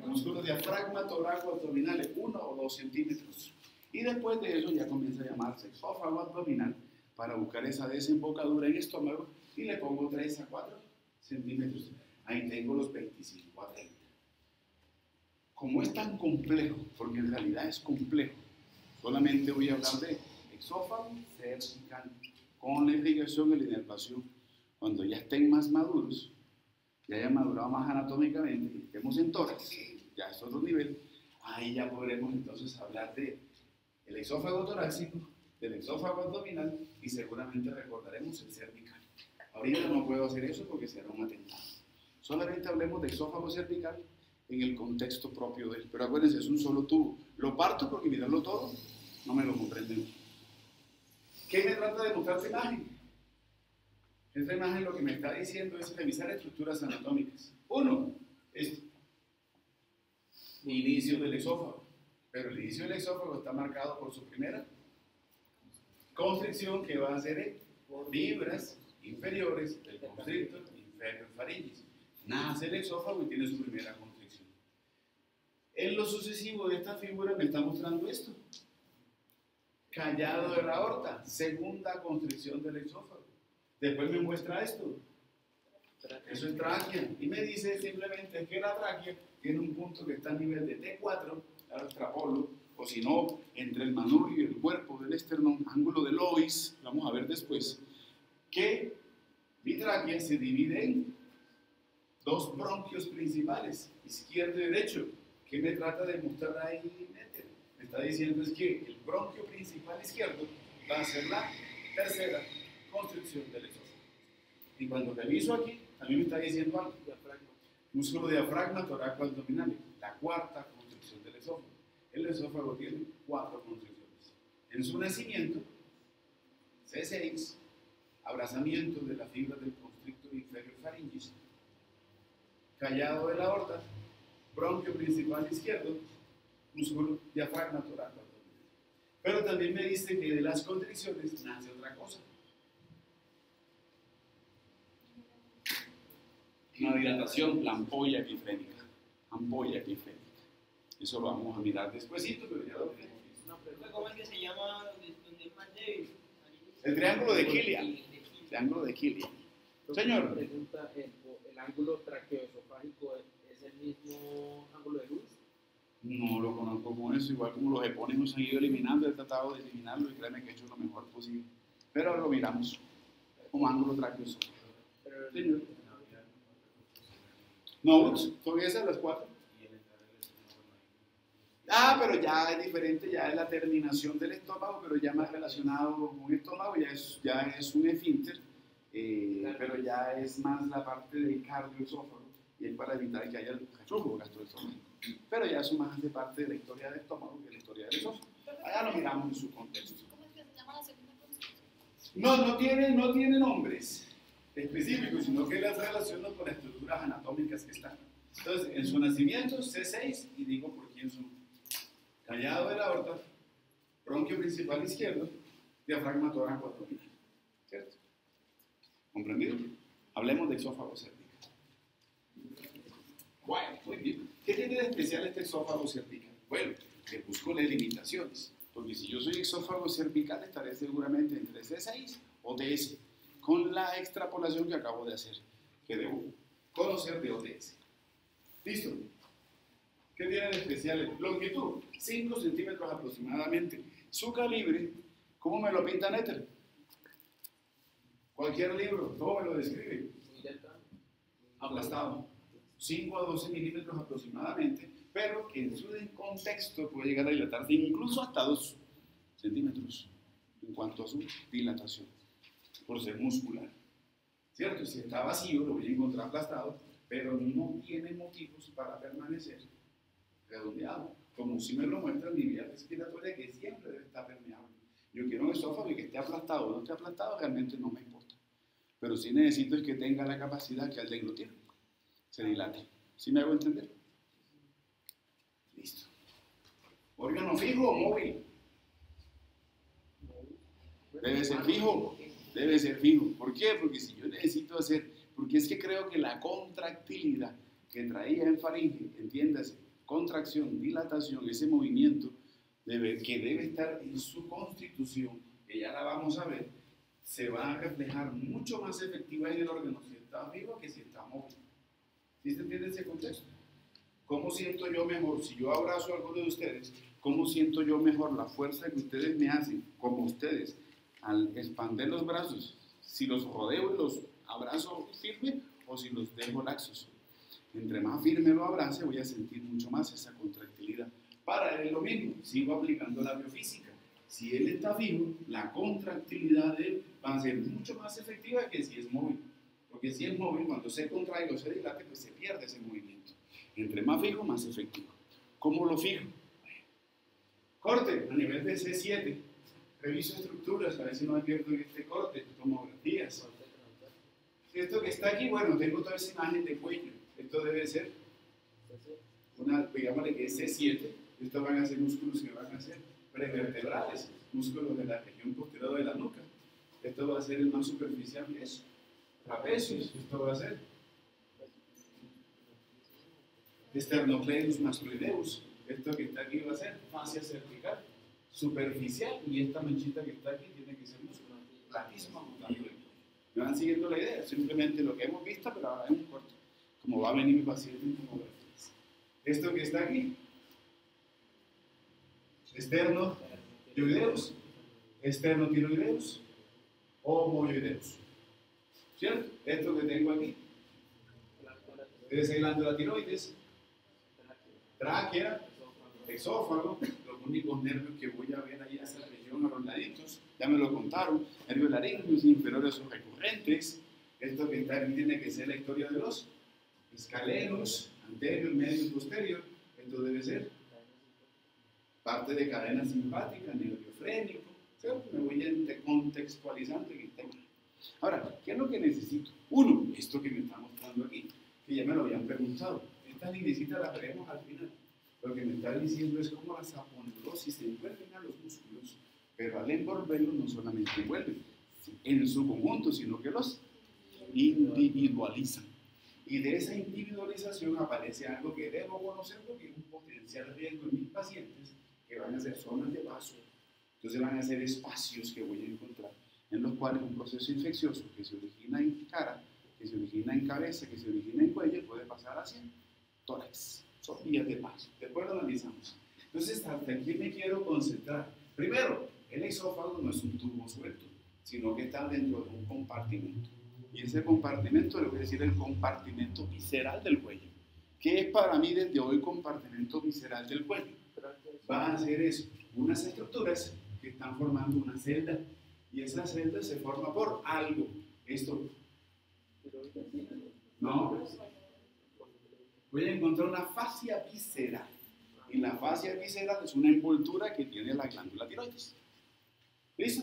Músculos diafragma, torácico, abdominales, 1 o 2 centímetros. Y después de eso ya comienza a llamarse esófago abdominal para buscar esa desembocadura en estómago y le pongo 3 a 4 centímetros. Ahí tengo los 25 a 30. Como es tan complejo, porque en realidad es complejo, solamente voy a hablar de esófago cervical con la irrigación y la inervación. Cuando ya estén más maduros, ya hayan madurado más anatómicamente y estemos en tórax, ya es otro nivel, Ahí ya podremos entonces hablar de el exófago torácico, del exófago abdominal y seguramente recordaremos el cervical. Ahorita no puedo hacer eso porque será un atentado. Solamente hablemos de exófago cervical en el contexto propio de él. Pero acuérdense, es un solo tubo. Lo parto porque mirarlo todo no me lo comprenden. ¿Qué me trata de mostrar esta imagen? Esta imagen lo que me está diciendo es revisar estructuras anatómicas. Uno, esto. Inicio del exófago. Pero el inicio del exófago está marcado por su primera constricción que va a ser en fibras inferiores del constrictor inferior faringis. Nace el exófago y tiene su primera constricción. En lo sucesivo de esta figura me está mostrando esto. Callado de la aorta, segunda constricción del exófago. Después me muestra esto. Eso es tráquea. Y me dice simplemente que la tráquea tiene un punto que está a nivel de T4, al extrapolo, o si no, entre el manubrio y el cuerpo del esternón, ángulo de Lois, vamos a ver después, que mi tráquea se divide en dos bronquios principales, izquierdo y derecho. ¿Qué me trata de mostrar ahí, Nether? Me está diciendo es que el bronquio principal izquierdo va a ser la tercera constricción del exófago. Y cuando reviso aquí, también me está diciendo algo. Músculo diafragma torácico-abdominal, la cuarta constricción del esófago. El esófago tiene 4 constricciones. En su nacimiento, C6, abrazamiento de la fibra del constrictor inferior faringis, callado de la aorta, bronquio principal izquierdo, músculo diafragma torácico-abdominal. Pero también me dice que de las constricciones nace otra cosa. Una dilatación, la ampolla epifrénica. Ampolla epifrénica. Eso lo vamos a mirar despuesito, pero ya lo veremos. ¿Cómo es que se llama donde es más débil? El triángulo de Killian. Triángulo de Killian. Señor. Pregunta, ¿el ángulo traqueoesofágico es el mismo ángulo de luz? No lo conozco con eso, igual como los epónimos han ido eliminando, he tratado de eliminarlo y créeme que he hecho lo mejor posible. Pero lo miramos como ángulo traqueoesofágico. Señor. No, son esas las 4. Pero ya es diferente, ya es la terminación del estómago, pero ya más relacionado con el estómago, ya es un esfínter, pero ya es más la parte del cardioesófago, y es para evitar que haya el reflujo gastroesofágico. Pero ya eso más hace parte de la historia del estómago que la historia del esófago. Allá lo miramos en su contexto. ¿Cómo es que se llama la segunda constricción? No tiene nombres específicos, sino que las relaciono con las estructuras anatómicas que están. Entonces, en su nacimiento, C6, y digo por quién son. Callado de la aorta, bronquio principal izquierdo, diafragma torácico-abdominal. ¿Cierto? ¿Comprendido? Hablemos de exófago cervical. Bueno, muy bien. ¿Qué tiene de especial este exófago cervical? Bueno, le busco las limitaciones. Porque si yo soy exófago cervical, estaré seguramente entre C6 o DS, con la extrapolación que acabo de hacer, que debo conocer de ODS. ¿Listo? ¿Qué tiene de especial? Longitud, 5 centímetros aproximadamente. Su calibre, ¿cómo me lo pinta Nether? Cualquier libro, ¿cómo me lo describe? Aplastado. 5 a 12 milímetros aproximadamente, pero que en su contexto puede llegar a dilatarse incluso hasta 2 centímetros en cuanto a su dilatación, por ser muscular. ¿Cierto? Si está vacío, lo voy a encontrar aplastado, pero no tiene motivos para permanecer redondeado, como si me lo muestra mi vía respiratoria, que siempre debe estar permeable. Yo quiero un esófago y que esté aplastado o no esté aplastado, realmente no me importa. Pero sí necesito es que tenga la capacidad que al deglutir se dilate. ¿Sí me hago entender? Listo. ¿Órgano fijo o móvil? Debe ser fijo. Debe ser fijo. ¿Por qué? Porque si yo necesito hacer, porque es que creo que la contractilidad que traía en faringe, entiéndase, contracción, dilatación, ese movimiento que debe estar en su constitución, que ya la vamos a ver, se va a reflejar mucho más efectiva en el órgano si está vivo que si está móvil. ¿Sí se entiende ese contexto? ¿Cómo siento yo mejor? Si yo abrazo a alguno de ustedes, ¿cómo siento yo mejor la fuerza que ustedes me hacen, como ustedes, al expandir los brazos? Si los rodeo y los abrazo firme o si los dejo laxos. Entre más firme lo abrace, voy a sentir mucho más esa contractilidad Para él es lo mismo, sigo aplicando la biofísica. Si él está fijo, la contractilidad de él va a ser mucho más efectiva que si es móvil. Porque si es móvil, cuando se contraiga o se dilate, pues se pierde ese movimiento. Entre más fijo, más efectivo. ¿Cómo lo fijo? Corte a nivel de C7. Reviso estructuras, a ver si no advierto en este corte, tomografías. Esto que está aquí, bueno, tengo toda esa imagen de cuello. Esto debe ser una, digámosle que es C7. Estos van a ser músculos que van a ser prevertebrales, músculos de la región posterior de la nuca. Esto va a ser el más superficial que es trapezius. Esto va a ser sternocleidos masculineus. Esto que está aquí va a ser fascia cervical superficial, y esta manchita que está aquí tiene que ser músculo platismo acutáneo. ¿Me van siguiendo la idea? Simplemente lo que hemos visto, pero ahora es un corto, como va a venir mi paciente en tomografías. Esto que está aquí, esternotiroideus, esternotiro omoioideus. ¿Cierto? Esto que tengo aquí es el glándula tiroides, tráquea, exófago, los únicos nervios que voy a ver ahí en esa región a los laditos, ya me lo contaron, nervios laringeos, inferiores o recurrentes. Esto que está aquí tiene que ser la historia de los escalenos, anterior, medio y posterior. Esto debe ser parte de cadena simpática, nervio frénico, ¿cierto? Me voy contextualizando en el tema. Ahora, ¿qué es lo que necesito? Uno, esto que me está mostrando aquí, que ya me lo habían preguntado. Esta linecita la veremos al final. Lo que me está diciendo es cómo las aponeurosis se envuelven a los músculos, pero al envolverlos no solamente envuelven en su conjunto, sino que los individualizan. Y de esa individualización aparece algo que debo conocer, porque es un potencial riesgo en mis pacientes, que van a ser zonas de vaso. Entonces van a ser espacios que voy a encontrar, en los cuales un proceso infeccioso que se origina en cara, que se origina en cabeza, que se origina en cuello, puede pasar hacia tórax. Son vías de paso. Después lo analizamos. Entonces, hasta aquí me quiero concentrar. Primero, el esófago no es un tubo suelto, sino que está dentro de un compartimento. Y ese compartimento, le voy a decir el compartimento visceral del cuello. ¿Qué es para mí desde hoy compartimento visceral del cuello? Va a ser eso, unas estructuras que están formando una celda. Y esa celda se forma por algo. Esto. No. Voy a encontrar una fascia visceral. Y la fascia visceral es una envoltura que tiene la glándula tiroides. ¿Listo?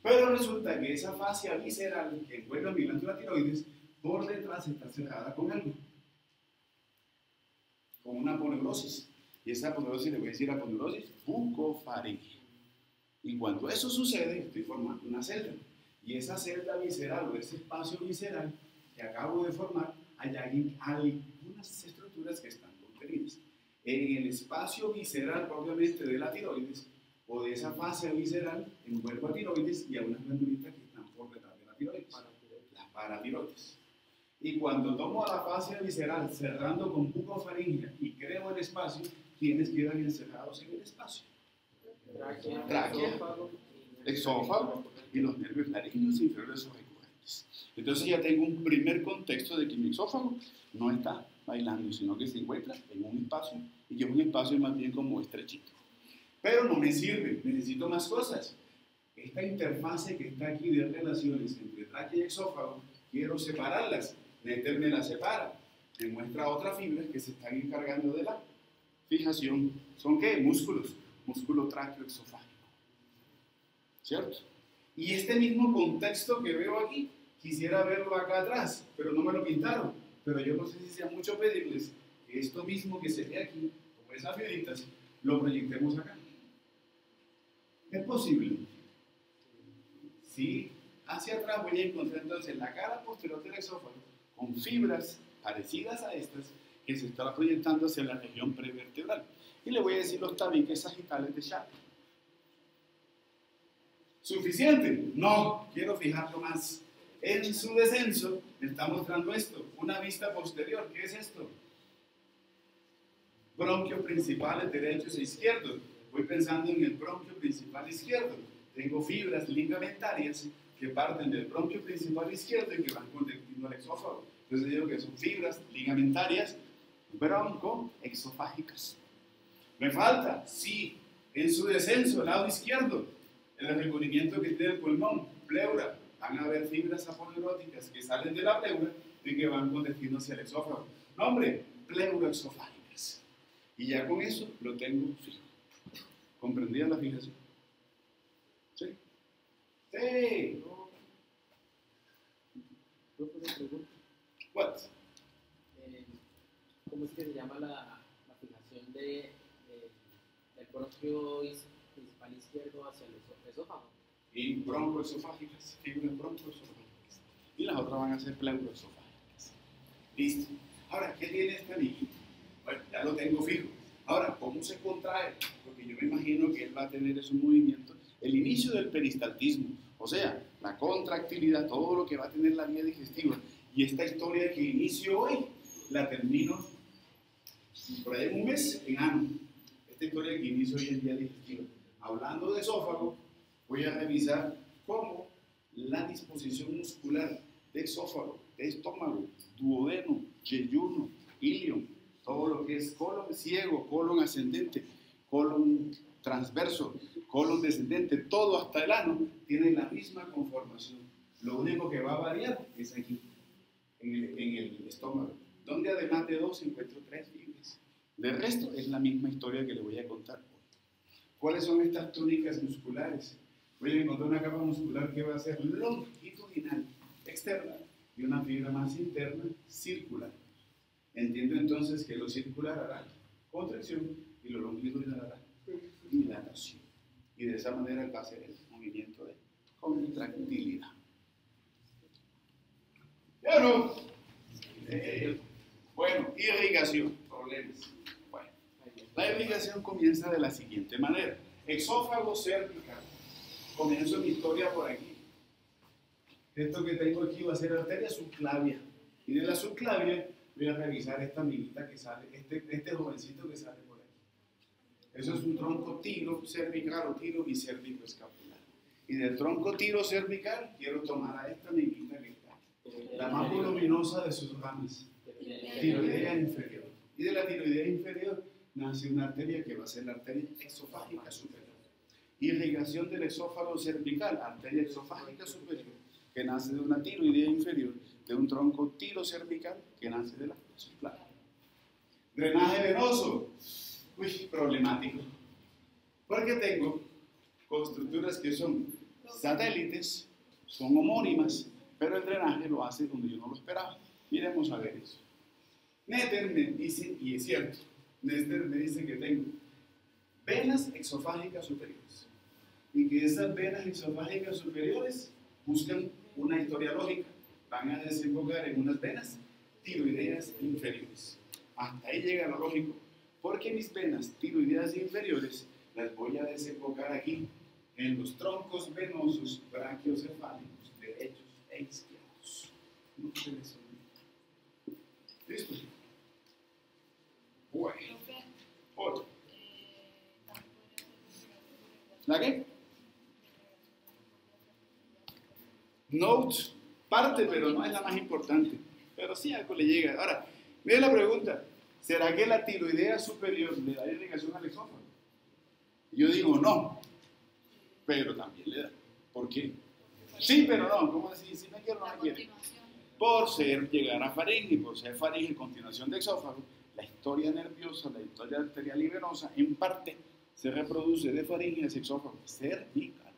Pero resulta que esa fascia visceral que envuelve a mi glándula tiroides, por detrás está cerrada con algo. Con una aponeurosis. Y esa aponeurosis, le voy a decir aponeurosis bucofaringea. Y cuando eso sucede, estoy formando una celda. Y esa celda visceral o ese espacio visceral que acabo de formar, hay algunas estructuras que están contenidas. En el espacio visceral propiamente de la tiroides o de esa fascia visceral, envuelvo a tiroides y a unas glandulitas que están por detrás de la tiroides, las paratiroides. Y cuando tomo la fascia visceral cerrando con bucofaringea y creo el espacio, ¿quiénes quedan encerrados en el espacio? Tráquea, exófago y los nervios laringeos inferiores o recurrentes. Entonces ya tengo un primer contexto de que mi exófago no está bailando, sino que se encuentra en un espacio, y que es un espacio más bien como estrechito. Pero no me sirve, necesito más cosas. Esta interfase que está aquí de relaciones entre tráquea y exófago, quiero separarlas. Nether me las separa, me muestra otras fibras que se están encargando de la fijación. ¿Son qué? Músculos. Músculo tráqueo-exofágico. ¿Cierto? Y este mismo contexto que veo aquí, quisiera verlo acá atrás, pero no me lo pintaron. Pero yo no sé si sea mucho pedirles que esto mismo que se ve aquí, como esas fibritas, lo proyectemos acá. ¿Es posible? Sí, hacia atrás voy a encontrar entonces la cara posterior del exófago con fibras parecidas a estas que se están proyectando hacia la región prevertebral. Y le voy a decir los tabiques sagitales de Shapley. ¿Suficiente? No, quiero fijarlo más. En su descenso me está mostrando esto, una vista posterior. ¿Qué es esto? Bronquios principales derechos e izquierdos. Voy pensando en el bronquio principal izquierdo. Tengo fibras ligamentarias que parten del bronquio principal izquierdo y que van conectando al exófago. Entonces digo que son fibras ligamentarias broncoexofágicas. Me falta, sí, en su descenso, al lado izquierdo, el recubrimiento que tiene el pulmón, pleura. Van a haber fibras aponeuróticas que salen de la pleura y que van con destino hacia el esófago. Nombre, pleuroexofágicas. Y ya con eso lo tengo fijo. ¿Comprendía la fijación? ¿Sí? Sí. Yo pues me pregunto, What? ¿cómo es que se llama la fijación del bronquio principal izquierdo hacia el esófago? Y broncoesofágicas, fibras broncoesofágicas. Y las otras van a ser pleuroesofágicas. Listo. Ahora, ¿qué tiene esta niña? Bueno, ya lo tengo fijo. Ahora, ¿cómo se contrae? Porque yo me imagino que él va a tener esos movimientos. El inicio del peristaltismo, o sea, la contractilidad, todo lo que va a tener la vía digestiva. Y esta historia que inicio hoy, la termino por ahí en un mes en ano. Esta historia que inicio hoy en vía digestiva. Hablando de esófago, voy a revisar cómo la disposición muscular de esófago, de estómago, duodeno, yeyuno, ilion, todo lo que es colon ciego, colon ascendente, colon transverso, colon descendente, todo hasta el ano, tiene la misma conformación. Lo único que va a variar es aquí, en el estómago, donde además de 2 encuentro 3 fibras. De resto es la misma historia que les voy a contar hoy. ¿Cuáles son estas túnicas musculares? Voy a encontrar una capa muscular que va a ser longitudinal, externa, y una fibra más interna, circular. Entiendo entonces que lo circular hará contracción y lo longitudinal hará dilatación. Y de esa manera va a ser el movimiento de contractilidad. ¿Ya no? Bueno, irrigación, problemas. Bueno, la irrigación comienza de la siguiente manera. Exófago cervical. Comienzo mi historia por aquí. Esto que tengo aquí va a ser arteria subclavia. Y de la subclavia voy a revisar esta amiguita que sale, este jovencito que sale por aquí. Eso es un tronco tiro cervical o tiro bicérvico-escapular. Y del tronco tiro cervical quiero tomar a esta amiguita que está, la más voluminosa de sus ramas, tiroidea inferior. Y de la tiroidea inferior nace una arteria que va a ser la arteria exofágica superior. Irrigación del esófago cervical, arteria exofágica superior, que nace de una tiroidea inferior, de un tronco tiro cervical que nace de la subclavia. Drenaje venoso, problemático, porque tengo estructuras que son satélites, son homónimas, pero el drenaje lo hace donde yo no lo esperaba. Miremos a ver eso. Netter me dice, y es cierto, Netter me dice que tengo venas exofágicas superiores, y que esas venas exofágicas superiores buscan una historia lógica, van a desembocar en unas venas tiroideas inferiores. Hasta ahí llega lo lógico, porque mis venas tiroideas inferiores las voy a desembocar aquí, en los troncos venosos brachiocefálicos derechos e izquierdos. No se les olvide. ¿Listo? Bueno. Otro. ¿La qué? Note, parte, pero no es la más importante. Pero sí algo le llega. Ahora, mire la pregunta. ¿Será que la tiroidea superior le da irrigación al esófago? Yo digo no, pero también le da. ¿Por qué? Sí, pero no. ¿Cómo decir? Si me quiero o no me quiere. Por ser llegar a faringe, por ser faringe continuación de exófago, la historia nerviosa, la historia arterial y venosa, en parte se reproduce de faringe hacia exófago cervical.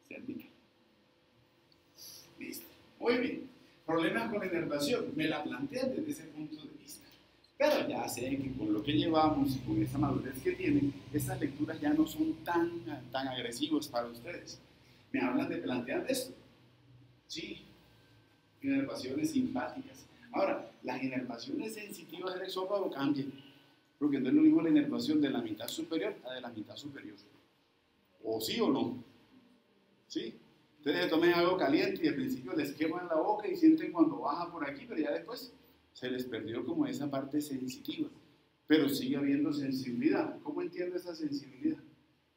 Cervical. Listo. Muy bien. Problemas con la inervación. Me la plantean desde ese punto de vista. Pero ya sé que con lo que llevamos y con esa madurez que tienen, esas lecturas ya no son tan agresivas para ustedes. Me hablan de plantear esto. Sí. Inervaciones simpáticas. Ahora, las inervaciones sensitivas del esófago cambian. Porque no es lo mismo la inervación de la mitad superior a de la mitad superior. ¿O sí o no? ¿Sí? Ustedes tomen algo caliente y al principio les queman la boca y sienten cuando baja por aquí, pero ya después se les perdió como esa parte sensitiva. Pero sigue habiendo sensibilidad. ¿Cómo entiendo esa sensibilidad?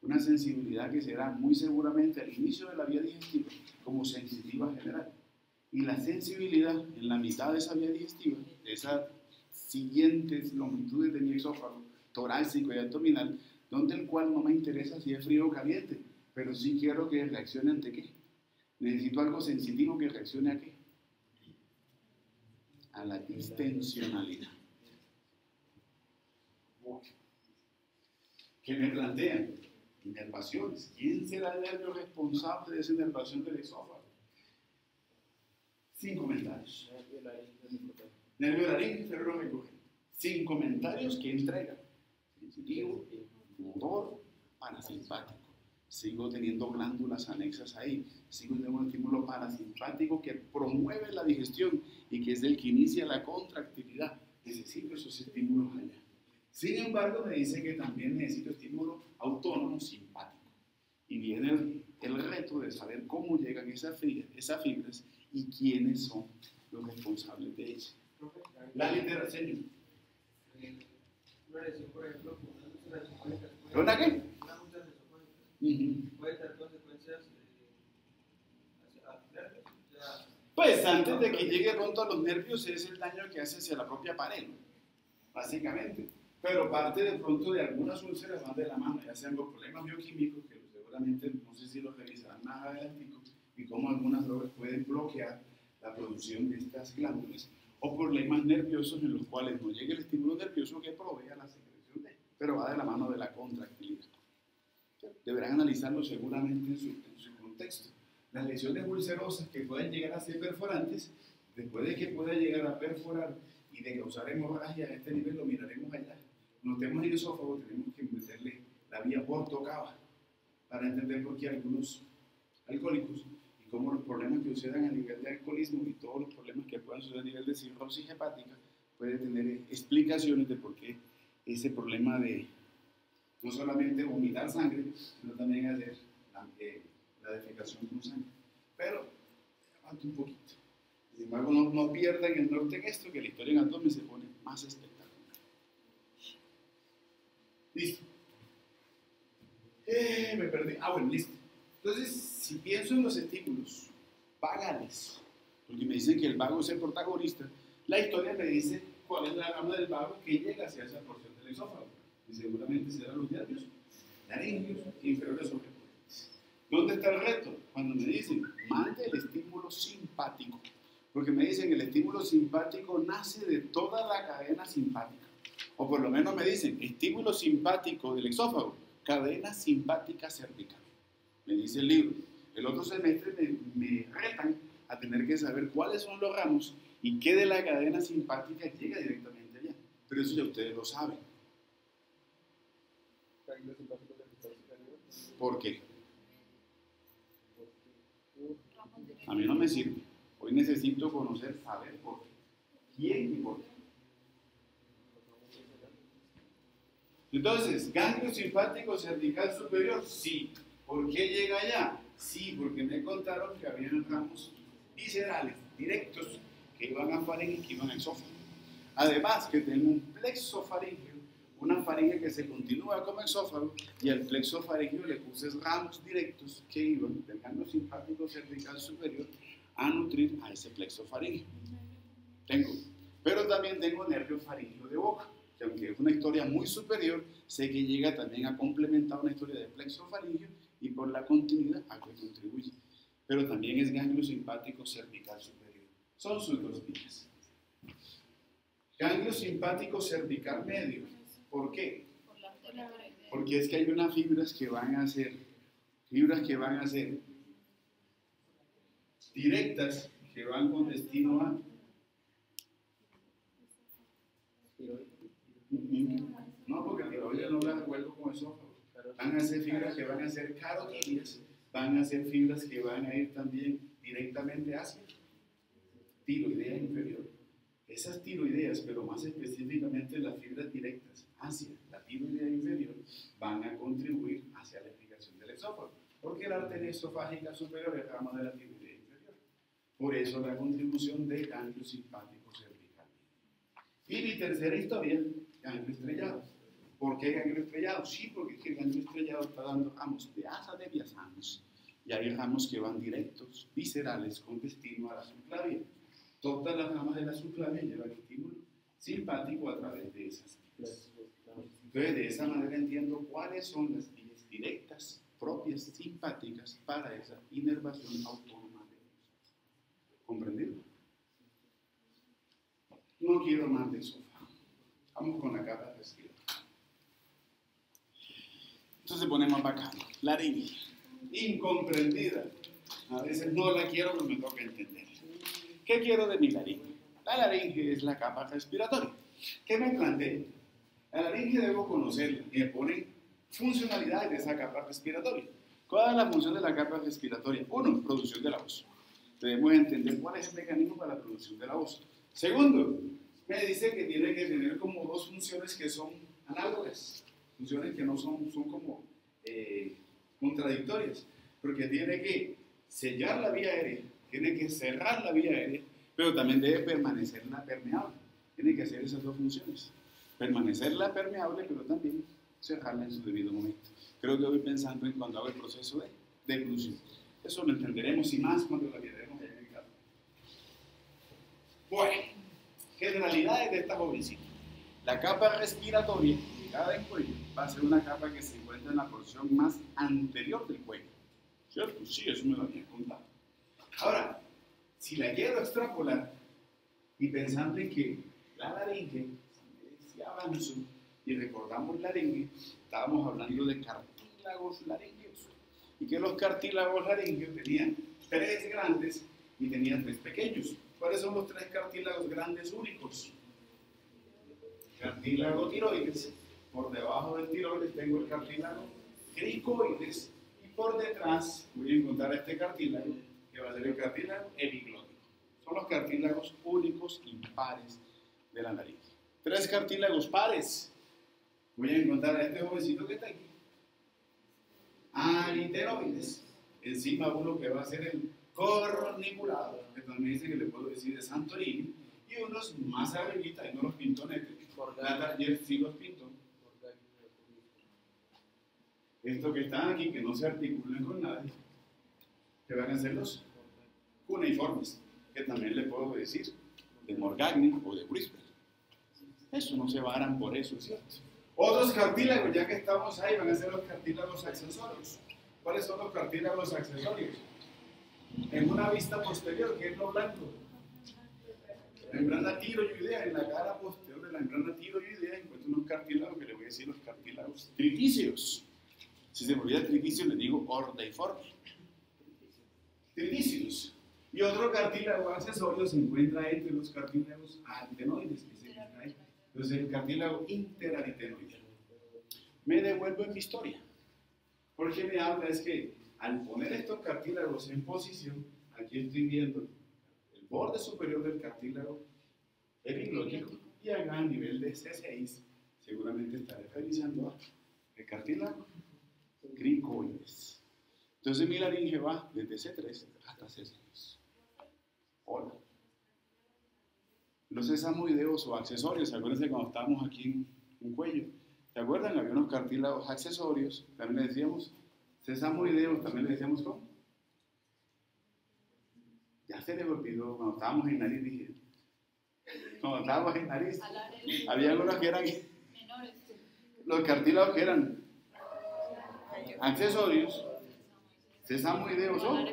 Una sensibilidad que será muy seguramente al inicio de la vía digestiva como sensitiva general. Y la sensibilidad en la mitad de esa vía digestiva, de esas siguientes longitudes de mi esófago, torácico y abdominal, donde el cual no me interesa si es frío o caliente, pero sí quiero que reaccione ante qué. Necesito algo sensitivo que reaccione a qué. A la distensionalidad. ¿Qué me plantean? Inervaciones. ¿Quién será el nervio responsable de esa inervación del esófago? 5 comentarios. Nervio laríngeo, cerebro recurrente. 5 comentarios que entrega. Sensitivo, motor, parasimpático. Sigo teniendo glándulas anexas ahí. Sigo teniendo un estímulo parasimpático que promueve la digestión y que es el que inicia la contractilidad. Necesito esos estímulos allá. Sin embargo, me dice que también necesito estímulo autónomo simpático. Y viene el reto de saber cómo llegan esas fibras y quiénes son los responsables de ellas. La literación. Una lesión, por ejemplo, una ulceración crónica. ¿Una qué? Una ulceración crónica. Puede tener consecuencias hacia los nervios. Pues antes de que llegue pronto a los nervios es el daño que hace hacia la propia pared, ¿no? Básicamente. Pero parte de pronto de algunas úlceras van de la mano, ya sean los problemas bioquímicos, que seguramente no sé si los revisarán más adelante, y cómo algunas drogas pueden bloquear la producción de estas glándulas, o problemas nerviosos en los cuales no llega el estímulo nervioso que provea la secreción de, pero va de la mano de la contractilidad. Deberán analizarlo seguramente en su contexto. Las lesiones ulcerosas que pueden llegar a ser perforantes, después de que pueda llegar a perforar y de causar hemorragia a este nivel, lo miraremos allá. Notemos el esófago, tenemos que meterle la vía portocava para entender por qué algunos alcohólicos y cómo los problemas que sucedan a nivel de alcoholismo y todos los problemas que puedan suceder a nivel de cirrosis hepática pueden tener explicaciones de por qué ese problema de no solamente vomitar sangre, sino también hacer la defecación con sangre. Pero, aguanta un poquito. Sin embargo, no pierdan el norte en esto, que la historia en abdomen se pone más espectacular. Listo. Me perdí. Bueno, listo. Entonces, si pienso en los estímulos vagales, porque me dicen que el vago es el protagonista, la historia me dice cuál es la gama del vago que llega hacia esa porción del esófago. Y seguramente serán los nervios laringeos e inferiores o recurrentes. ¿Dónde está el reto? Cuando me dicen, mande el estímulo simpático. Porque me dicen que el estímulo simpático nace de toda la cadena simpática. O por lo menos me dicen, estímulo simpático del esófago, cadena simpática cervical. Me dice el libro. El otro semestre me retan a tener que saber cuáles son los ramos y qué de la cadena simpática llega directamente allá. Pero eso ya ustedes lo saben. ¿Por qué? A mí no me sirve. Hoy necesito conocer, saber por qué. ¿Quién y por qué? Entonces, ganglio simpático cervical superior, sí. ¿Por qué llega allá? Sí, porque me contaron que habían ramos viscerales, directos, que iban a faringe y que iban a esófago. Además, que tengo un plexo faríngeo, una faringe que se continúa como esófago, y al plexo faríngeo le puse ramos directos que iban del ganglio simpático cervical superior a nutrir a ese plexo faríngeo. Pero también tengo nervio faríngeo de boca, que aunque es una historia muy superior, sé que llega también a complementar una historia de plexo faríngeo y por la continuidad a que contribuye. Pero también es ganglio simpático cervical superior. Son sus dos vías. Ganglio simpático cervical medio. ¿Por qué? Porque es que hay unas fibras que van a ser directas, que van con destino a no, porque tiroides no las recuerdo con esófago. Van a ser fibras que van a ser carotídeas, van a ser fibras que van a ir también directamente hacia tiroidea inferior. Esas tiroideas, pero más específicamente las fibras directas hacia la tiroidea inferior, van a contribuir hacia la irrigación del esófago, porque la arteria esofágica superior es rama de la tiroidea inferior. Por eso la contribución de ganglio simpático cervical. Y mi tercera historia, ganglio estrellado. ¿Por qué ganglio estrellado? Sí, porque es que el ganglio estrellado está dando ramos de asa de biasanos, y hay ramos que van directos, viscerales, con destino a la subclavia. Todas las ramas de la subclavia llevan estímulo simpático a través de esas vías. Entonces, de esa manera entiendo cuáles son las vías directas, propias, simpáticas para esa inervación autónoma de ellos. ¿Comprendido? No quiero más de sofá. Vamos con la capa respiratoria. Entonces ponemos bacano. Laringe. Incomprendida. A veces no la quiero, pero me toca entender. ¿Qué quiero de mi laringe? La laringe es la capa respiratoria. ¿Qué me plantea? La laringe debo conocerla y me ponen funcionalidades de esa capa respiratoria. ¿Cuál es la función de la capa respiratoria? Uno, producción de la voz. Debemos entender cuál es el mecanismo para la producción de la voz. Segundo, me dice que tiene que tener como dos funciones que son análogas, funciones que no son como contradictorias, porque tiene que sellar la vía aérea, tiene que cerrar la vía aérea, pero también debe permanecerla permeable. Tiene que hacer esas dos funciones. Permanecerla permeable, pero también cerrarla en su debido momento. Creo que voy pensando en cuando hago el proceso de deglución. Eso lo entenderemos y más cuando la veremos en el caso. Bueno, generalidades de esta jovencita. La capa respiratoria, ubicada en cuello, va a ser una capa que se encuentra en la porción más anterior del cuello. ¿Cierto? Sí, eso me lo había contado. Ahora, si la quiero extrapolar y pensando en que la laringe se avanzó y recordamos laringe, estábamos hablando de cartílagos laringeos y que los cartílagos laringeos tenían 3 grandes y tenían 3 pequeños. ¿Cuáles son los 3 cartílagos grandes únicos? Cartílago tiroides, por debajo del tiroides tengo el cartílago cricoides y por detrás voy a encontrar este cartílago que va a ser el cartílago epiglótico. Son los cartílagos únicos impares de la nariz. 3 cartílagos pares. Voy a encontrar a este jovencito que está aquí. Aritenoides. Encima uno que va a ser el corniculado, que también dice que le puedo decir de Santorini, y unos más arribita, y no los pinto netos. Ayer sí los pinto. Estos que están aquí, que no se articulan con nadie, que van a ser los cuneiformes, que también le puedo decir de Morgagni o de Brisbane. Eso no se varan por eso, es cierto. Otros cartílagos, ya que estamos ahí, van a ser los cartílagos accesorios. ¿Cuáles son los cartílagos accesorios? En una vista posterior, que es lo blanco. La membrana tiroidea, en la cara posterior de la membrana tiroidea encuentro unos cartílagos que le voy a decir los cartílagos tritíceos. Si se me olvida tritíceo, le digo ordeiforme. Tritíceos. Y otro cartílago accesorio se encuentra entre los cartílagos aritenoides, que se encuentra ahí. Entonces, el cartílago interaritenoide. Me devuelvo en mi historia. Porque me habla es que al poner estos cartílagos en posición, aquí estoy viendo el borde superior del cartílago epiglótico y acá a nivel de C6 seguramente estaré revisando el cartílago cricoides. Entonces mi laringe va desde C3 hasta C6. Hola. Los sesamoideos o accesorios, acuérdense cuando estábamos aquí en un cuello, ¿se acuerdan? Había unos cartílagos accesorios, también le decíamos sesamoideos, también le decíamos ¿cómo? Ya se les olvidó, cuando estábamos en nariz, dije, cuando estábamos en nariz, había algunos que eran los cartílagos que eran accesorios, sesamoideos o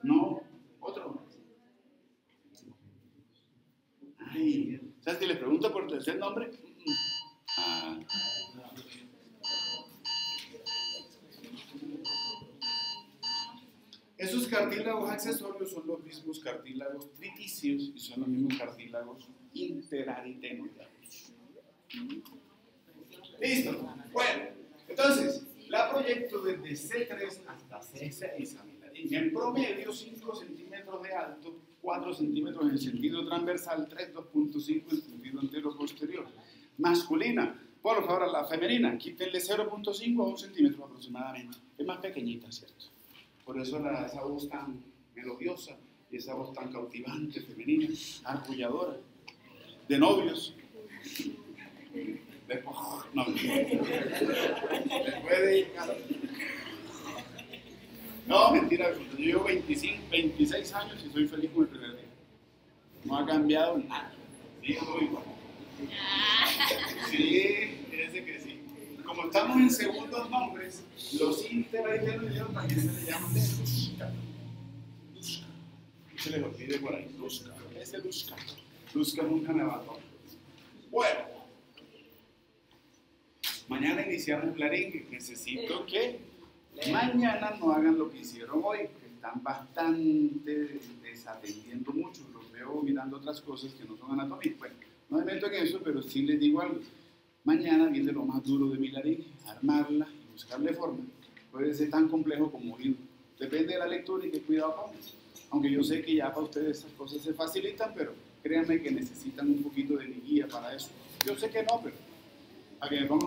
no, otro. Ay, ¿sabes si les pregunto por el tercer nombre? Ah. Esos cartílagos accesorios son los mismos cartílagos tritíceos y son los mismos cartílagos interaritenoideos. ¿Listo? Bueno, entonces, la proyecto desde C3 hasta C6 a mi laringe. En promedio, 5 centímetros de alto, 4 centímetros en el sentido transversal, 2.5 en el sentido antero-posterior. Masculina. Por favor, a la femenina, quítenle 0.5 a 1 centímetro aproximadamente. Es más pequeñita, ¿cierto? Por eso esa voz tan melodiosa y esa voz tan cautivante, femenina, arrulladora, de novios. No, después de ir, no, mentira, yo llevo 26 años y soy feliz con el primer día. No ha cambiado nada. Sí, igual. Sí, fíjense que sí. estamos en segundos nombres, los intermedios también se le llaman de Lushka. Lushka. Se les olvide por ahí. Lushka. Ese Lushka. Lushka nunca me va a tocar. Bueno. Mañana iniciamos Clarín. Necesito que mañana no hagan lo que hicieron hoy, que están bastante desatendiendo mucho. Los veo mirando otras cosas que no son anatomía. Bueno, no me meto en eso, pero sí les digo algo. Mañana viene lo más duro de mi laringe, armarla y buscarle forma. Puede ser tan complejo como oído. Depende de la lectura y qué cuidado pongan. Aunque yo sé que ya para ustedes estas cosas se facilitan, pero créanme que necesitan un poquito de mi guía para eso. Yo sé que no, pero para que me pongan